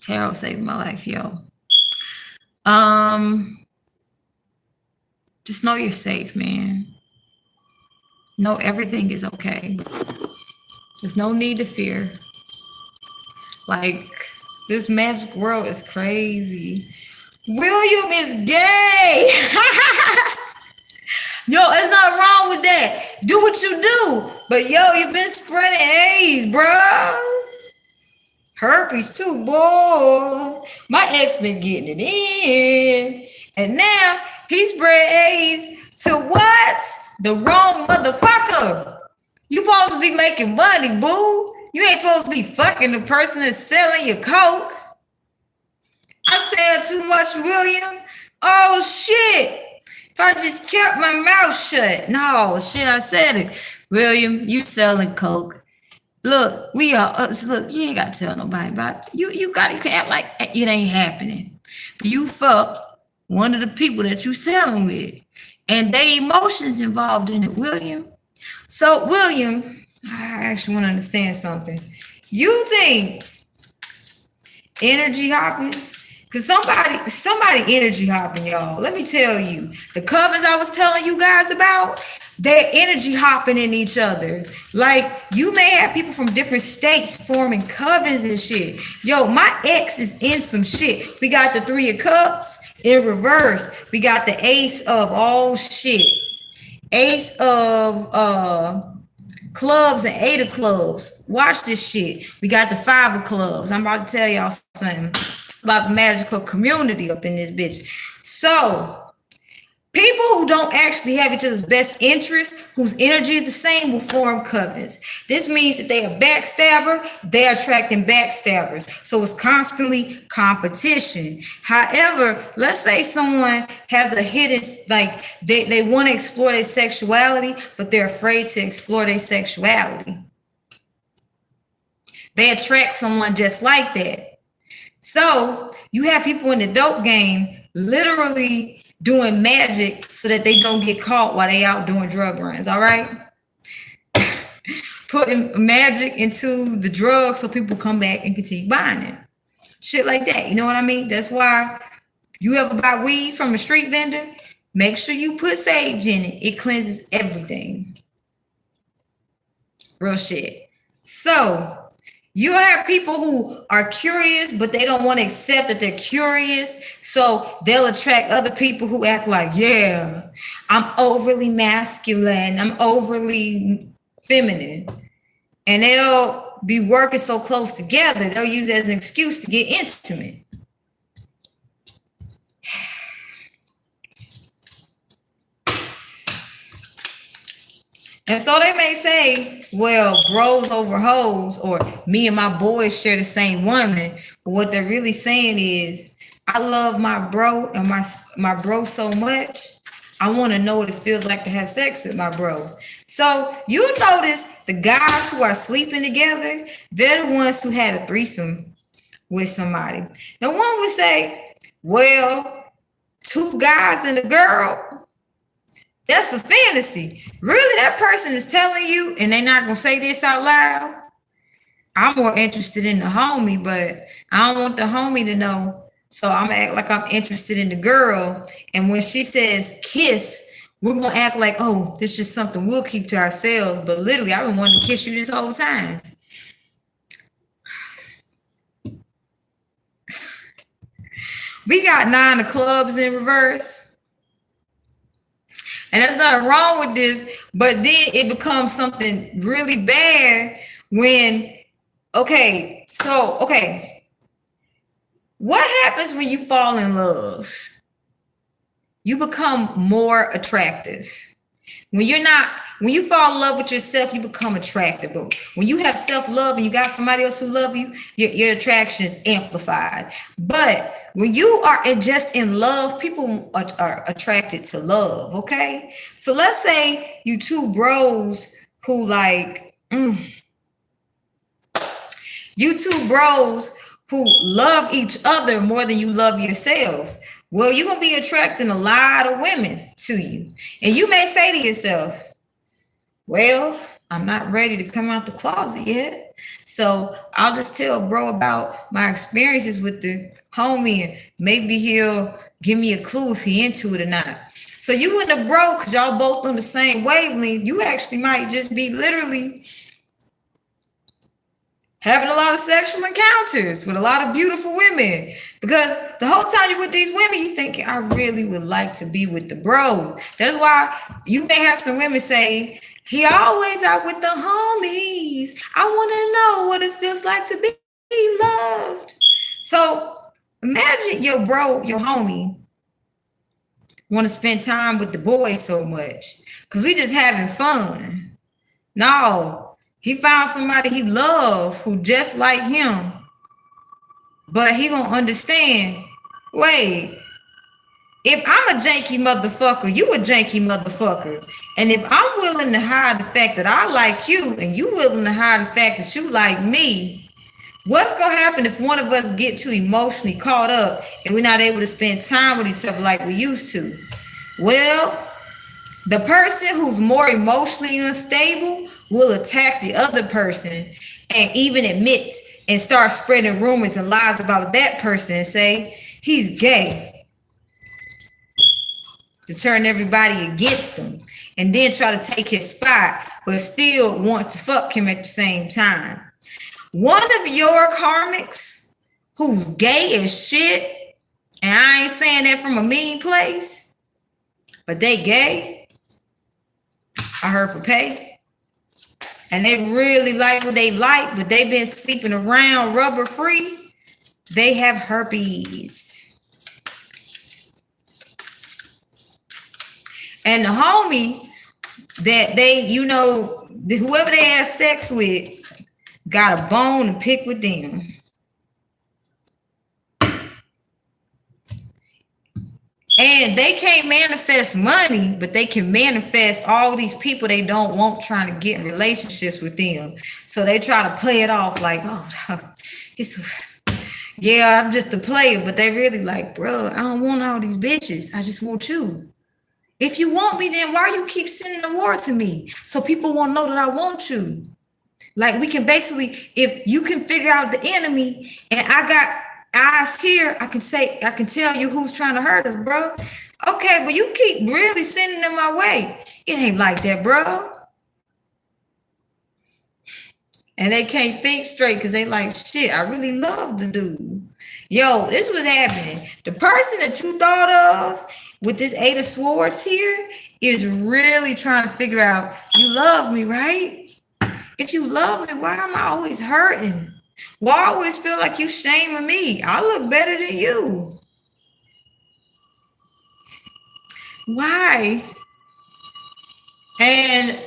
Tarot saved my life, yo. Just know you're safe, man. Know everything is okay. There's no need to fear. Like, this magic world is crazy. William is gay. Yo, it's not wrong with that. Do what you do. But yo, you've been spreading AIDS, bro. Herpes too, boy. My ex been getting it in. And now he spread AIDS to what? The wrong motherfucker. You supposed to be making money, boo. You ain't supposed to be fucking the person that's selling your coke. I said too much, William. Oh, shit. If I just kept my mouth shut. No, shit, I said it. William, you selling coke. Look, we are, look, you ain't got to tell nobody about it. You can't act like it ain't happening. But you fuck one of the people that you selling with. And they emotions involved in it, William. So, William, I actually want to understand something. You think energy hopping? Because somebody energy hopping, y'all. Let me tell you, the covers I was telling you guys about, they're energy hopping in each other. Like, you may have people from different states forming covens and shit. Yo, my ex is in some shit. We got the 3 of Cups in reverse. We got the Ace of, oh shit. Ace of clubs and 8 of clubs. Watch this shit. We got the 5 of clubs. I'm about to tell y'all something about the magical community up in this bitch. So, people who don't actually have each other's best interest, whose energy is the same, will form covens. This means that they are backstabber, they're attracting backstabbers. So it's constantly competition. However, let's say someone has a hidden, like they want to explore their sexuality, but they're afraid to explore their sexuality. They attract someone just like that. So you have people in the dope game literally doing magic so that they don't get caught while they out doing drug runs, all right? Putting magic into the drugs so people come back and continue buying it. Shit like that, you know what I mean? That's why you ever buy weed from a street vendor, Make sure you put sage in it. It cleanses everything. Real shit. So you have people who are curious, but they don't want to accept that they're curious. So they'll attract other people who act like, yeah, I'm overly masculine. I'm overly feminine. And they'll be working so close together. They'll use it as an excuse to get intimate. And so they may say, well, bros over hoes, or me and my boys share the same woman. But what they're really saying is, I love my bro and my bro so much, I want to know what it feels like to have sex with my bro. So you notice the guys who are sleeping together, they're the ones who had a threesome with somebody. Now one would say, well, two guys and a girl, that's a fantasy. Really, that person is telling you, and they're not going to say this out loud. I'm more interested in the homie, but I don't want the homie to know. So I'm going to act like I'm interested in the girl. And when she says kiss, we're going to act like, oh, this is just something we'll keep to ourselves. But literally, I've been wanting to kiss you this whole time. We got 9 of clubs in reverse. And there's nothing wrong with this, but then it becomes something really bad when, okay, what happens when you fall in love? You become more attractive. When you fall in love with yourself, you become attractive. But when you have self-love and you got somebody else who love you, your attraction is amplified. But when you are just in love, people are attracted to love, okay? So let's say you two bros who you two bros who love each other more than you love yourselves. Well, you're going to be attracting a lot of women to you. And you may say to yourself, well, I'm not ready to come out the closet yet. So I'll just tell bro about my experiences with the homie, and maybe he'll give me a clue if he into it or not. So you and the bro, because y'all both on the same wavelength, you actually might just be literally having a lot of sexual encounters with a lot of beautiful women. Because the whole time you're with these women, you thinking, I really would like to be with the bro. That's why you may have some women say, he always out with the homies. I want to know what it feels like to be loved. So imagine your bro, your homie, want to spend time with the boys so much because we just having fun. No, he found somebody he love who just like him, but he gonna understand, wait, if I'm a janky motherfucker, you a janky motherfucker. And if I'm willing to hide the fact that I like you and you willing to hide the fact that you like me, what's going to happen if one of us get too emotionally caught up and we're not able to spend time with each other like we used to? Well, the person who's more emotionally unstable will attack the other person and even admit and start spreading rumors and lies about that person and say, he's gay, to turn everybody against him, and then try to take his spot, but still want to fuck him at the same time. One of your karmics who's gay as shit, and I ain't saying that from a mean place, but they gay, I heard for pay, and they really like what they like, but they've been sleeping around rubber free, they have herpes. And the homie that they, whoever they had sex with got a bone to pick with them. And they can't manifest money, but they can manifest all these people they don't want trying to get in relationships with them. So they try to play it off like, oh, I'm just a player. But they really like, bro, I don't want all these bitches. I just want you. If you want me, then why you keep sending the war to me? So people won't know that I want you. Like we can basically, if you can figure out the enemy and I got eyes here, I can tell you who's trying to hurt us, bro. Okay, but you keep really sending them my way. It ain't like that, bro. And they can't think straight because they like, shit, I really love the dude. Yo, this was happening. The person that you thought of with this Eight of Swords here is really trying to figure out, you love me, right? If you love me, why am I always hurting? Why I always feel like you shaming me? I look better than you. Why? And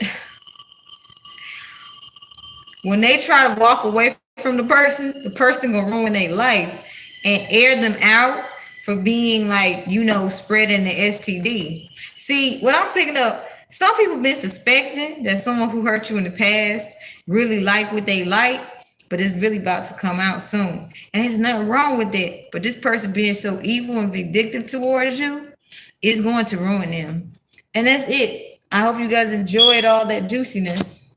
when they try to walk away from the person gonna ruin their life and air them out for being like, spreading the STD. See, what I'm picking up, some people been suspecting that someone who hurt you in the past really like what they like, but it's really about to come out soon. And there's nothing wrong with that. But this person being so evil and vindictive towards you is going to ruin them. And that's it. I hope you guys enjoyed all that juiciness.